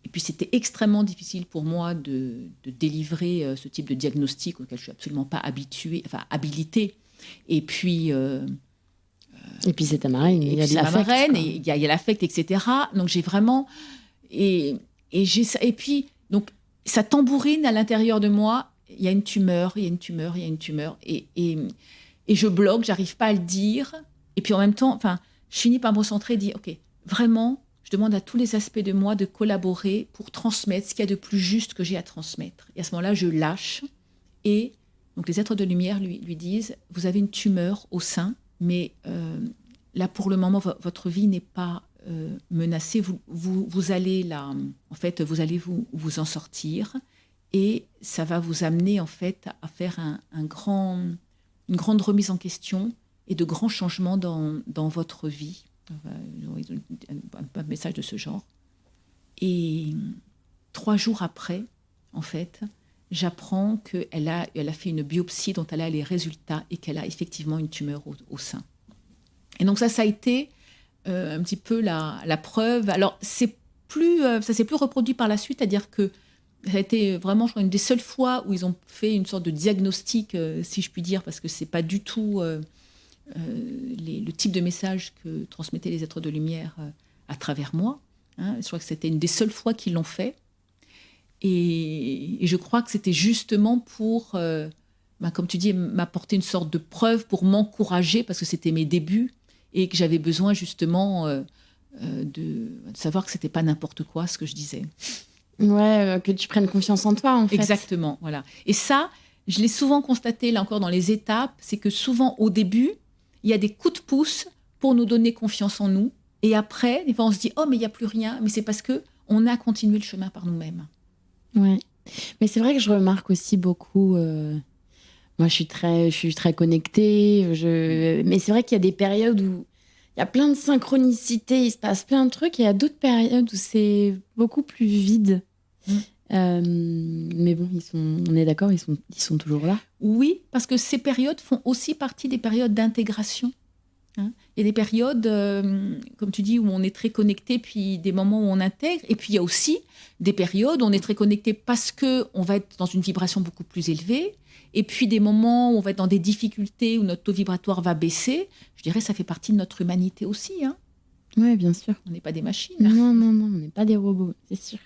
Et puis c'était extrêmement difficile pour moi de délivrer ce type de diagnostic auquel je suis absolument pas habilitée. Et puis c'est ta marraine, il y a de l'affect. Il y a l'affect, etc. Donc j'ai vraiment et puis donc ça tambourine à l'intérieur de moi. Il y a une tumeur, il y a une tumeur, il y a une tumeur et je bloque, j'arrive pas à le dire. Et puis en même temps, je finis par me recentrer et dire, OK, vraiment, je demande à tous les aspects de moi de collaborer pour transmettre ce qu'il y a de plus juste que j'ai à transmettre. Et à ce moment-là, je lâche. Et donc les êtres de lumière lui disent, vous avez une tumeur au sein, mais là, pour le moment, votre vie n'est pas menacée. Vous allez là, en fait, vous allez vous en sortir. Et ça va vous amener, en fait, à faire une grande remise en question et de grands changements dans votre vie. Un message de ce genre. Et 3 jours après, en fait, j'apprends qu'elle a fait une biopsie dont elle a les résultats et qu'elle a effectivement une tumeur au sein. Et donc ça a été un petit peu la preuve. Alors, ça s'est plus reproduit par la suite, c'est-à-dire que ça a été vraiment, je crois, une des seules fois où ils ont fait une sorte de diagnostic, si je puis dire, parce que c'est pas du tout le type de message que transmettaient les êtres de lumière à travers moi. Je crois que c'était une des seules fois qu'ils l'ont fait. Et je crois que c'était justement pour, comme tu dis, m'apporter une sorte de preuve pour m'encourager, parce que c'était mes débuts et que j'avais besoin justement de savoir que c'était pas n'importe quoi ce que je disais. Ouais, que tu prennes confiance en toi, en fait. Exactement, voilà. Et ça, je l'ai souvent constaté, là encore, dans les étapes, c'est que souvent, au début, il y a des coups de pouce pour nous donner confiance en nous. Et après, des fois, on se dit « Oh, mais il n'y a plus rien », mais c'est parce qu'on a continué le chemin par nous-mêmes. Ouais. Mais c'est vrai que je remarque aussi beaucoup... Moi, je suis très connectée. Mais c'est vrai qu'il y a des périodes où il y a plein de synchronicités, il se passe plein de trucs. Et il y a d'autres périodes où c'est beaucoup plus vide. Mais bon, on est d'accord, ils sont toujours là. Oui, parce que ces périodes font aussi partie des périodes d'intégration. Il y a des périodes, comme tu dis, où on est très connecté, puis des moments où on intègre. Et puis il y a aussi des périodes où on est très connecté parce qu'on va être dans une vibration beaucoup plus élevée. Et puis des moments où on va être dans des difficultés, où notre taux vibratoire va baisser. Je dirais que ça fait partie de notre humanité aussi. Oui, bien sûr. On n'est pas des machines. Non, on n'est pas des robots, c'est sûr.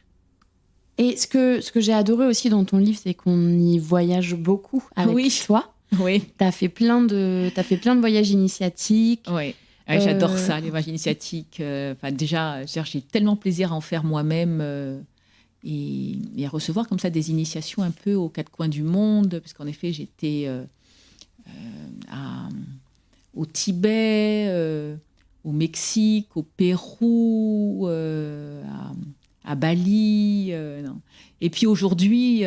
Et ce que j'ai adoré aussi dans ton livre, c'est qu'on y voyage beaucoup avec toi. Oui. T'as fait plein de voyages initiatiques. Oui. J'adore ça, les voyages initiatiques. Déjà, j'ai tellement plaisir à en faire moi-même et à recevoir comme ça des initiations un peu aux 4 coins du monde, parce qu'en effet, j'étais au Tibet, au Mexique, au Pérou, à Bali. Et puis aujourd'hui,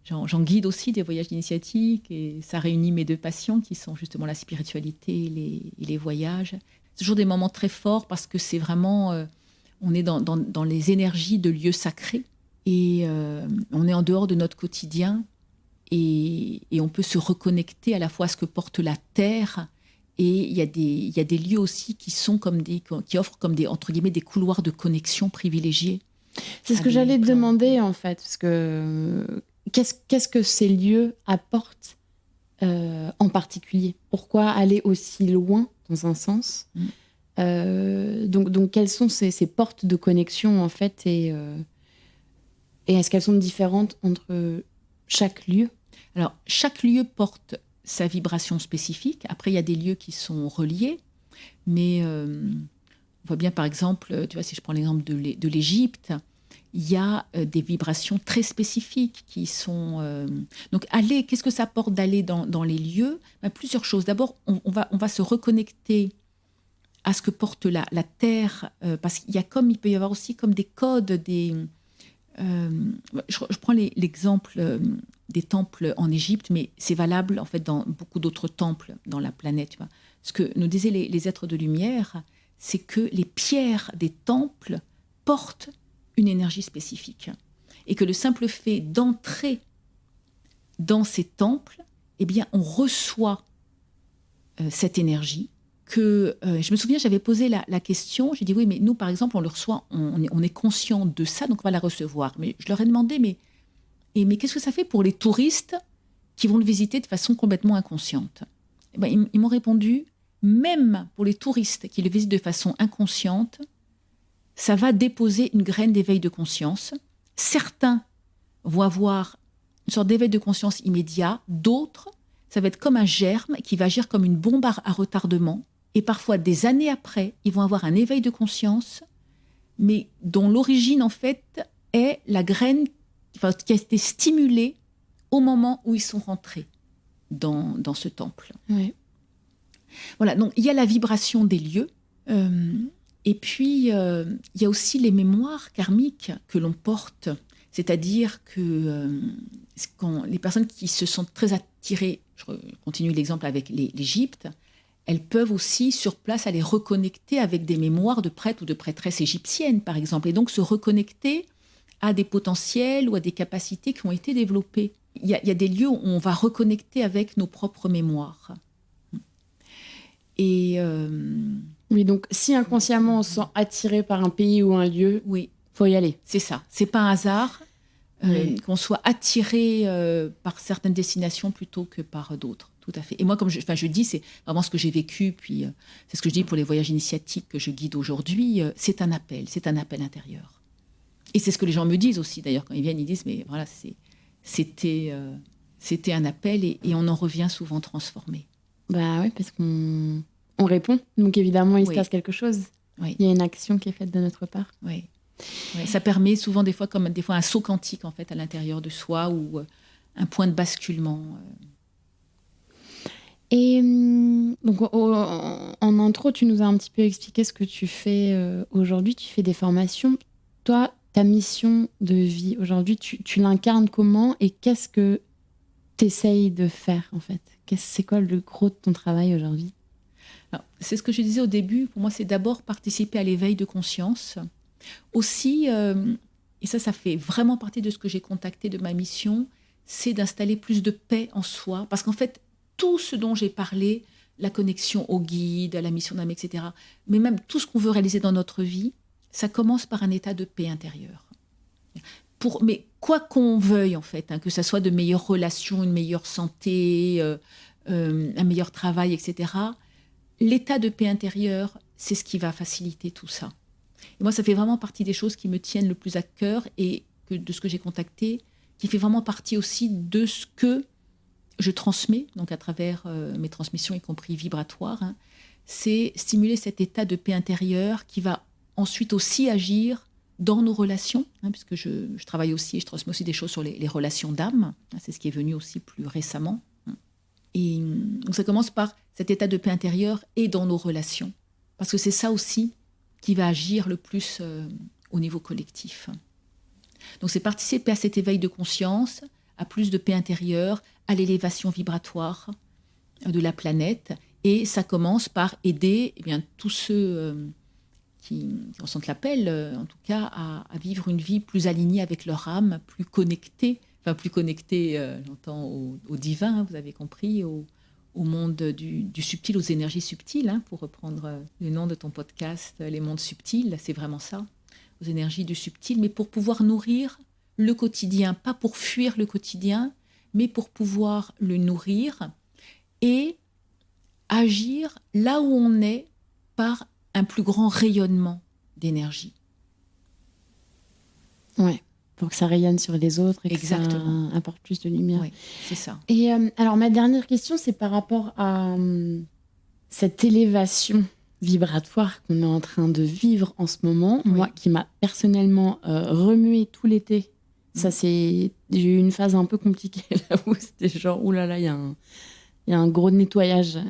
j'en guide aussi des voyages initiatiques et ça réunit mes 2 passions qui sont justement la spiritualité et les voyages. C'est toujours des moments très forts parce que c'est vraiment... on est dans les énergies de lieux sacrés et on est en dehors de notre quotidien et on peut se reconnecter à la fois à ce que porte la terre. Et il y a des lieux aussi qui offrent comme des, entre guillemets, des couloirs de connexion privilégiés. C'est ce que j'allais te demander, en fait. Parce que qu'est-ce que ces lieux apportent en particulier ? Pourquoi aller aussi loin, dans un sens ? Donc, quelles sont ces portes de connexion, en fait, et est-ce qu'elles sont différentes entre chaque lieu ? Alors, chaque lieu porte sa vibration spécifique. Après, il y a des lieux qui sont reliés, mais on voit bien, par exemple, tu vois, si je prends l'exemple de l'Égypte, il y a des vibrations très spécifiques qui sont... Donc, qu'est-ce que ça apporte d'aller dans les lieux? Plusieurs choses. D'abord, on va se reconnecter à ce que porte la terre, parce il peut y avoir aussi comme des codes, je prends l'exemple des temples en Égypte, mais c'est valable en fait dans beaucoup d'autres temples dans la planète. Tu vois. Ce que nous disaient les êtres de lumière, c'est que les pierres des temples portent une énergie spécifique. Et que le simple fait d'entrer dans ces temples, eh bien, on reçoit cette énergie. Je me souviens, j'avais posé la question, j'ai dit oui, mais nous, par exemple, on le reçoit, on est conscient de ça, donc on va la recevoir. Mais je leur ai demandé, mais qu'est-ce que ça fait pour les touristes qui vont le visiter de façon complètement inconsciente? Eh ben, ils m'ont répondu, même pour les touristes qui le visitent de façon inconsciente, ça va déposer une graine d'éveil de conscience. Certains vont avoir une sorte d'éveil de conscience immédiat, d'autres, ça va être comme un germe qui va agir comme une bombe à retardement. Et parfois, des années après, ils vont avoir un éveil de conscience, mais dont l'origine, en fait, est la graine qui a été stimulée au moment où ils sont rentrés dans ce temple. Ouais. Voilà, donc il y a la vibration des lieux, et puis il y a aussi les mémoires karmiques que l'on porte, c'est-à-dire que quand les personnes qui se sentent très attirées, je continue l'exemple avec l'Égypte, elles peuvent aussi sur place aller reconnecter avec des mémoires de prêtres ou de prêtresses égyptiennes, par exemple, et donc se reconnecter à des potentiels ou à des capacités qui ont été développées. Il y a des lieux où on va reconnecter avec nos propres mémoires. Et oui, donc si inconsciemment on se sent attiré par un pays ou un lieu, oui, faut y aller. C'est ça. C'est pas un hasard qu'on soit attiré par certaines destinations plutôt que par d'autres. Tout à fait. Et moi, comme je dis, c'est vraiment ce que j'ai vécu. Puis c'est ce que je dis pour les voyages initiatiques que je guide aujourd'hui. C'est un appel intérieur. Et c'est ce que les gens me disent aussi. D'ailleurs, quand ils viennent, ils disent mais voilà, c'était un appel et on en revient souvent transformé. Bah oui, parce qu'on répond. Donc évidemment, il se passe quelque chose. Oui. Il y a une action qui est faite de notre part. Oui. Oui. Ça permet souvent des fois un saut quantique en fait à l'intérieur de soi ou un point de basculement. Et donc en intro, tu nous as un petit peu expliqué ce que tu fais aujourd'hui. Tu fais des formations. Toi, ta mission de vie aujourd'hui, tu l'incarnes comment et qu'est-ce que tu essayes de faire en fait? C'est quoi le gros de ton travail aujourd'hui? Alors, c'est ce que je disais au début. Pour moi, c'est d'abord participer à l'éveil de conscience. Aussi, et ça fait vraiment partie de ce que j'ai contacté de ma mission, c'est d'installer plus de paix en soi. Parce qu'en fait, tout ce dont j'ai parlé, la connexion au guide, à la mission d'âme, etc., mais même tout ce qu'on veut réaliser dans notre vie, ça commence par un état de paix intérieure. Mais quoi qu'on veuille, en fait, que ça soit de meilleures relations, une meilleure santé, un meilleur travail, etc., l'état de paix intérieure, c'est ce qui va faciliter tout ça. Et moi, ça fait vraiment partie des choses qui me tiennent le plus à cœur et de ce que j'ai contacté, qui fait vraiment partie aussi de ce que je transmets, donc à travers mes transmissions, y compris vibratoires, c'est stimuler cet état de paix intérieure qui va ensuite aussi agir dans nos relations, puisque je travaille aussi et je transmets aussi des choses sur les relations d'âme. C'est ce qui est venu aussi plus récemment. Et donc ça commence par cet état de paix intérieure et dans nos relations. Parce que c'est ça aussi qui va agir le plus au niveau collectif. Donc c'est participer à cet éveil de conscience, à plus de paix intérieure, à l'élévation vibratoire de la planète. Et ça commence par aider tous ceux qui ressentent l'appel, en tout cas, à vivre une vie plus alignée avec leur âme, plus connectée, j'entends au divin, vous avez compris, au monde du subtil, aux énergies subtiles, pour reprendre le nom de ton podcast, les mondes subtils, c'est vraiment ça, aux énergies du subtil, mais pour pouvoir nourrir le quotidien, pas pour fuir le quotidien, mais pour pouvoir le nourrir et agir là où on est par un plus grand rayonnement d'énergie. Ouais, pour que ça rayonne sur les autres et Exactement. que ça apporte plus de lumière. Oui, c'est ça. Et alors, ma dernière question, c'est par rapport à cette élévation vibratoire qu'on est en train de vivre en ce moment. Oui. Moi, qui m'a personnellement remué tout l'été. J'ai eu une phase un peu compliquée là où c'était genre, oulala, il y a un gros nettoyage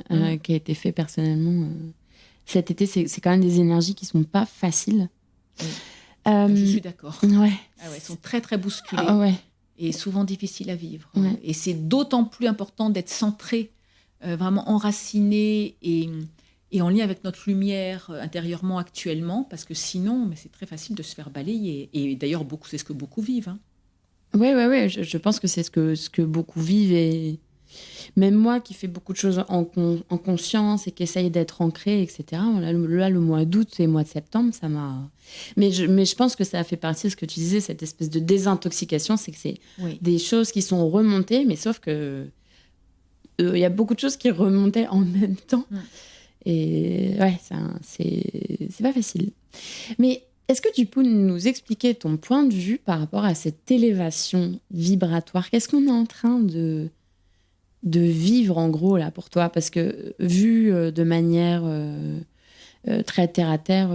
qui a été fait personnellement. Cet été, c'est quand même des énergies qui sont pas faciles. Oui. Je suis d'accord. Ouais. Ah ouais, elles sont très, très bousculées. Ouais. Et souvent difficiles à vivre. Ouais. Et c'est d'autant plus important d'être centré, vraiment enraciné et en lien avec notre lumière intérieurement actuellement, parce que sinon, mais c'est très facile de se faire balayer. Et d'ailleurs, c'est ce que beaucoup vivent. Hein. Ouais. Je pense que c'est ce que beaucoup vivent. Et même moi qui fais beaucoup de choses en conscience et qui essaye d'être ancrée, etc. Là, le mois d'août et le mois de septembre, ça m'a... Mais je pense que ça fait partie de ce que tu disais, cette espèce de désintoxication, c'est que c'est des choses qui sont remontées, mais sauf que il y a beaucoup de choses qui remontaient en même temps. Et ouais, c'est pas facile. Mais est-ce que tu peux nous expliquer ton point de vue par rapport à cette élévation vibratoire? Qu'est-ce qu'on est en train de vivre en gros là pour toi? Parce que vu de manière très terre à terre,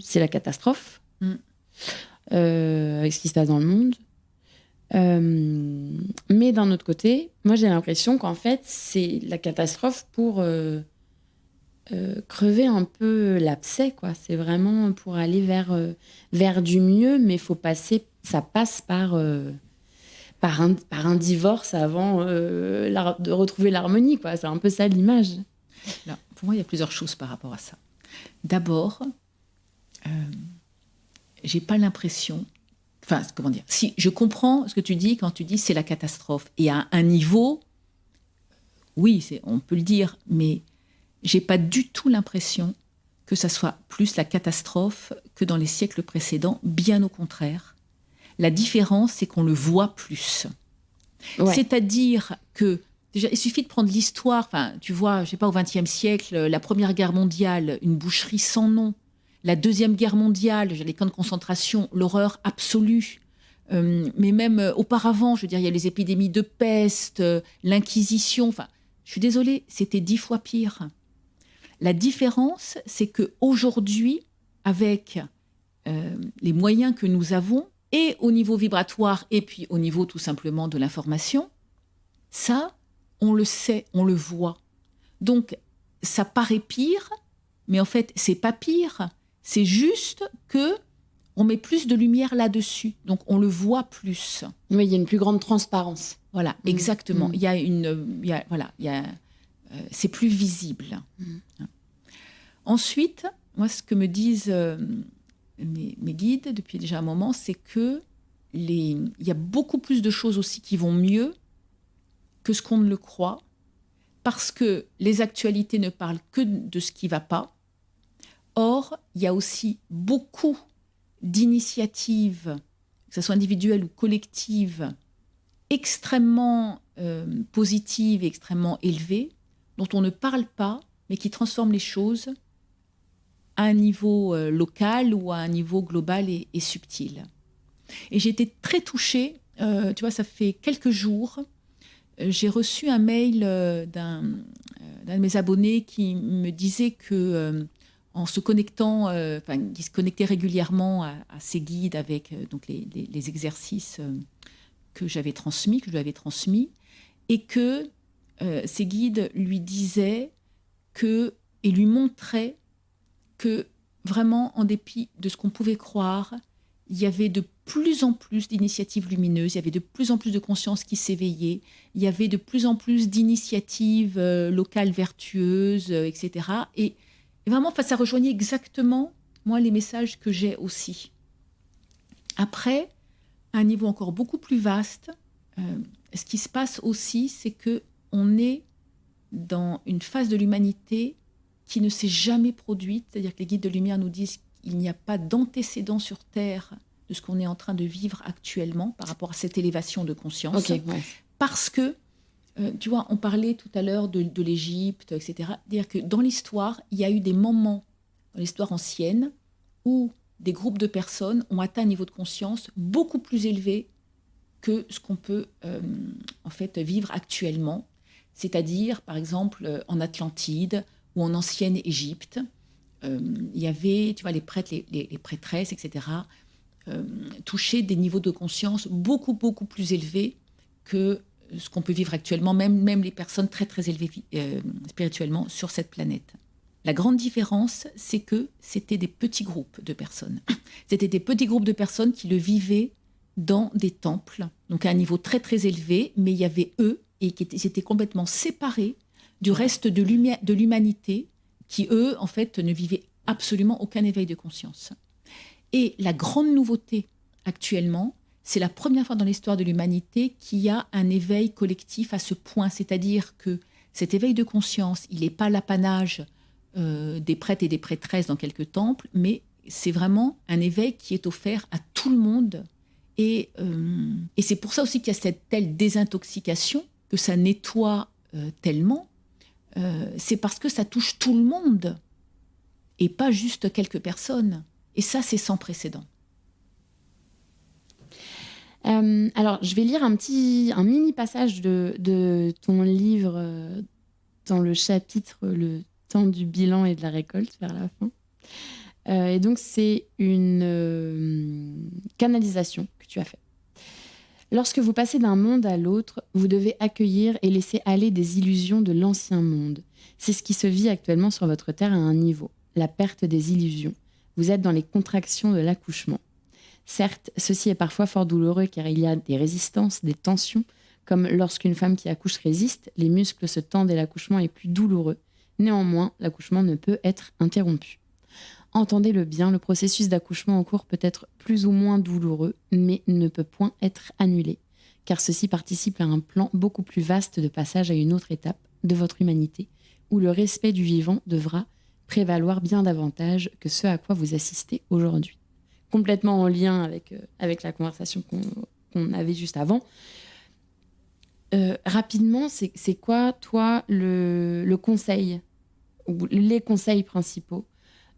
c'est la catastrophe avec ce qui se passe dans le monde. Mais d'un autre côté, moi j'ai l'impression qu'en fait c'est la catastrophe pour crever un peu l'abcès, quoi. C'est vraiment pour aller vers du mieux, mais ça passe par un divorce avant de retrouver l'harmonie, quoi. C'est un peu ça l'image. Là, pour moi, il y a plusieurs choses par rapport à ça. D'abord, j'ai pas l'impression... Enfin, comment dire? Si je comprends ce que tu dis quand tu dis c'est la catastrophe. Et à un niveau, oui, on peut le dire, mais j'ai pas du tout l'impression que ça soit plus la catastrophe que dans les siècles précédents. Bien au contraire. La différence, c'est qu'on le voit plus. Ouais. C'est-à-dire que, déjà, il suffit de prendre l'histoire. Enfin, tu vois, je sais pas, au XXe siècle, la Première Guerre mondiale, une boucherie sans nom. La Deuxième Guerre mondiale, les camps de concentration, l'horreur absolue. Mais même auparavant, je veux dire, il y a les épidémies de peste, l'Inquisition. Enfin, je suis désolée, c'était 10 fois pire. La différence, c'est qu'aujourd'hui, avec les moyens que nous avons, et au niveau vibratoire, et puis au niveau tout simplement de l'information, ça, on le sait, on le voit. Donc, ça paraît pire, mais en fait, c'est pas pire. C'est juste que on met plus de lumière là-dessus. Donc, on le voit plus. Oui, il y a une plus grande transparence. Voilà, exactement. Il y a c'est plus visible. Ensuite, moi, ce que me disent mes guides depuis déjà un moment, c'est que il y a beaucoup plus de choses aussi qui vont mieux que ce qu'on ne le croit, parce que les actualités ne parlent que de ce qui ne va pas. Or, il y a aussi beaucoup d'initiatives, que ce soit individuelles ou collectives, extrêmement positives et extrêmement élevées, dont on ne parle pas, mais qui transforment les choses à un niveau local ou à un niveau global et subtil. Et j'ai été très touchée, tu vois, ça fait quelques jours, j'ai reçu un mail d'un de mes abonnés qui me disait que en se connectant, qui se connectait régulièrement à ses guides avec donc les exercices que je lui avais transmis, et que ces guides lui disaient et lui montraient que vraiment, en dépit de ce qu'on pouvait croire, il y avait de plus en plus d'initiatives lumineuses, il y avait de plus en plus de conscience qui s'éveillait, il y avait de plus en plus d'initiatives locales vertueuses, etc. Et vraiment, ça rejoignait exactement, moi, les messages que j'ai aussi. Après, à un niveau encore beaucoup plus vaste, ce qui se passe aussi, c'est qu'on est dans une phase de l'humanité qui ne s'est jamais produite, c'est-à-dire que les guides de lumière nous disent qu'il n'y a pas d'antécédent sur Terre de ce qu'on est en train de vivre actuellement par rapport à cette élévation de conscience. Okay, ouais. Parce que, tu vois, on parlait tout à l'heure de l'Égypte, etc. C'est-à-dire que dans l'histoire, il y a eu des moments, dans l'histoire ancienne, où des groupes de personnes ont atteint un niveau de conscience beaucoup plus élevé que ce qu'on peut en fait vivre actuellement. C'est-à-dire, par exemple, en Atlantide ou en ancienne Égypte, il y avait, tu vois, les prêtres, les prêtresses, etc., touchaient des niveaux de conscience beaucoup, beaucoup plus élevés que ce qu'on peut vivre actuellement, même les personnes très, très élevées spirituellement sur cette planète. La grande différence, c'est que c'était des petits groupes de personnes. C'était des petits groupes de personnes qui le vivaient dans des temples, donc à un niveau très, très élevé, mais il y avait eux, et qui étaient complètement séparés du reste de l'humanité, qui, eux, en fait, ne vivaient absolument aucun éveil de conscience. Et la grande nouveauté actuellement, c'est la première fois dans l'histoire de l'humanité qu'il y a un éveil collectif à ce point. C'est-à-dire que cet éveil de conscience, il n'est pas l'apanage des prêtres et des prêtresses dans quelques temples, mais c'est vraiment un éveil qui est offert à tout le monde. Et c'est pour ça aussi qu'il y a cette telle désintoxication, que ça nettoie tellement. C'est parce que ça touche tout le monde et pas juste quelques personnes. Et ça, c'est sans précédent. Alors, je vais lire un mini passage de ton livre dans le chapitre « Le temps du bilan et de la récolte » vers la fin. Et donc, c'est une canalisation que tu as faite. Lorsque vous passez d'un monde à l'autre, vous devez accueillir et laisser aller des illusions de l'ancien monde. C'est ce qui se vit actuellement sur votre Terre à un niveau, la perte des illusions. Vous êtes dans les contractions de l'accouchement. Certes, ceci est parfois fort douloureux car il y a des résistances, des tensions. Comme lorsqu'une femme qui accouche résiste, les muscles se tendent et l'accouchement est plus douloureux. Néanmoins, l'accouchement ne peut être interrompu. Entendez-le bien, le processus d'accouchement en cours peut être plus ou moins douloureux, mais ne peut point être annulé, car ceci participe à un plan beaucoup plus vaste de passage à une autre étape de votre humanité, où le respect du vivant devra prévaloir bien davantage que ce à quoi vous assistez aujourd'hui. Complètement en lien avec la conversation qu'on avait juste avant. Rapidement, c'est quoi, toi, le conseil, ou les conseils principaux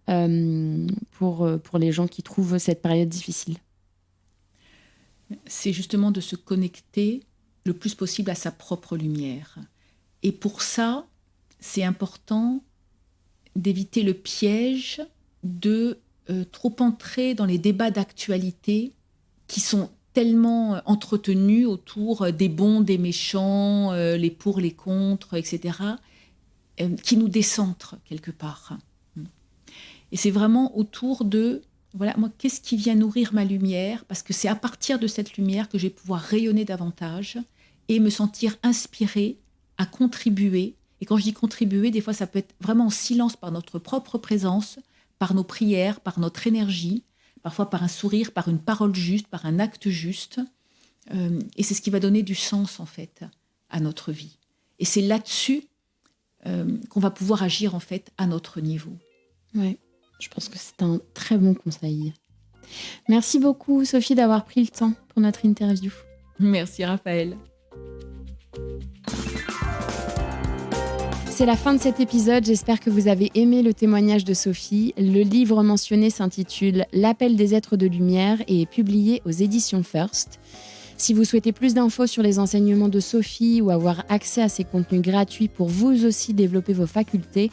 pour les gens qui trouvent cette période difficile? C'est justement de se connecter le plus possible à sa propre lumière. Et pour ça, c'est important d'éviter le piège de trop entrer dans les débats d'actualité qui sont tellement entretenus autour des bons, des méchants, les pour, les contre, etc., qui nous décentrent quelque part. Et c'est vraiment autour de, voilà, moi, qu'est-ce qui vient nourrir ma lumière? Parce que c'est à partir de cette lumière que je vais pouvoir rayonner davantage et me sentir inspirée à contribuer. Et quand je dis contribuer, des fois, ça peut être vraiment en silence par notre propre présence, par nos prières, par notre énergie, parfois par un sourire, par une parole juste, par un acte juste. Et c'est ce qui va donner du sens, en fait, à notre vie. Et c'est là-dessus qu'on va pouvoir agir, en fait, à notre niveau. Ouais. Je pense que c'est un très bon conseil. Merci beaucoup, Sophie, d'avoir pris le temps pour notre interview. Merci, Raphaël. C'est la fin de cet épisode. J'espère que vous avez aimé le témoignage de Sophie. Le livre mentionné s'intitule « L'appel des êtres de lumière » et est publié aux éditions First. Si vous souhaitez plus d'infos sur les enseignements de Sophie ou avoir accès à ses contenus gratuits pour vous aussi développer vos facultés,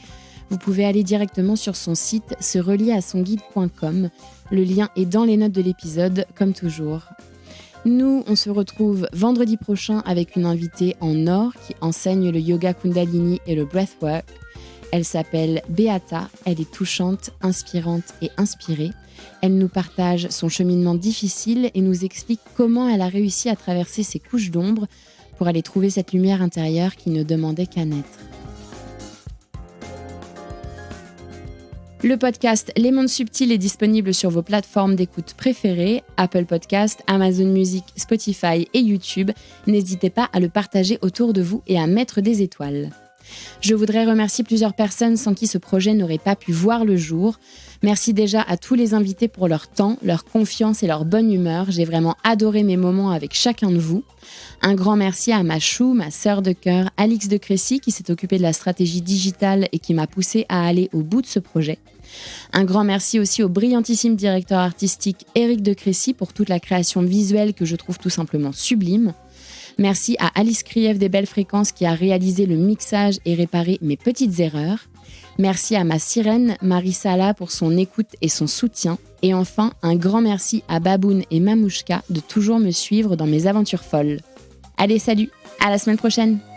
vous pouvez aller directement sur son site, se relier à songuide.com. Le lien est dans les notes de l'épisode, comme toujours. Nous, on se retrouve vendredi prochain avec une invitée en or qui enseigne le yoga Kundalini et le breathwork. Elle s'appelle Beata, elle est touchante, inspirante et inspirée. Elle nous partage son cheminement difficile et nous explique comment elle a réussi à traverser ses couches d'ombre pour aller trouver cette lumière intérieure qui ne demandait qu'à naître. Le podcast Les Mondes Subtils est disponible sur vos plateformes d'écoute préférées, Apple Podcast, Amazon Music, Spotify et YouTube. N'hésitez pas à le partager autour de vous et à mettre des étoiles. Je voudrais remercier plusieurs personnes sans qui ce projet n'aurait pas pu voir le jour. Merci déjà à tous les invités pour leur temps, leur confiance et leur bonne humeur. J'ai vraiment adoré mes moments avec chacun de vous. Un grand merci à ma chou, ma sœur de cœur, Alix de Crécy, qui s'est occupée de la stratégie digitale et qui m'a poussée à aller au bout de ce projet. Un grand merci aussi au brillantissime directeur artistique Éric de Crécy pour toute la création visuelle que je trouve tout simplement sublime. Merci à Alice Krief des Belles Fréquences qui a réalisé le mixage et réparé mes petites erreurs. Merci à ma sirène Marie Sala pour son écoute et son soutien. Et enfin, un grand merci à Baboun et Mamouchka de toujours me suivre dans mes aventures folles. Allez, salut, à la semaine prochaine!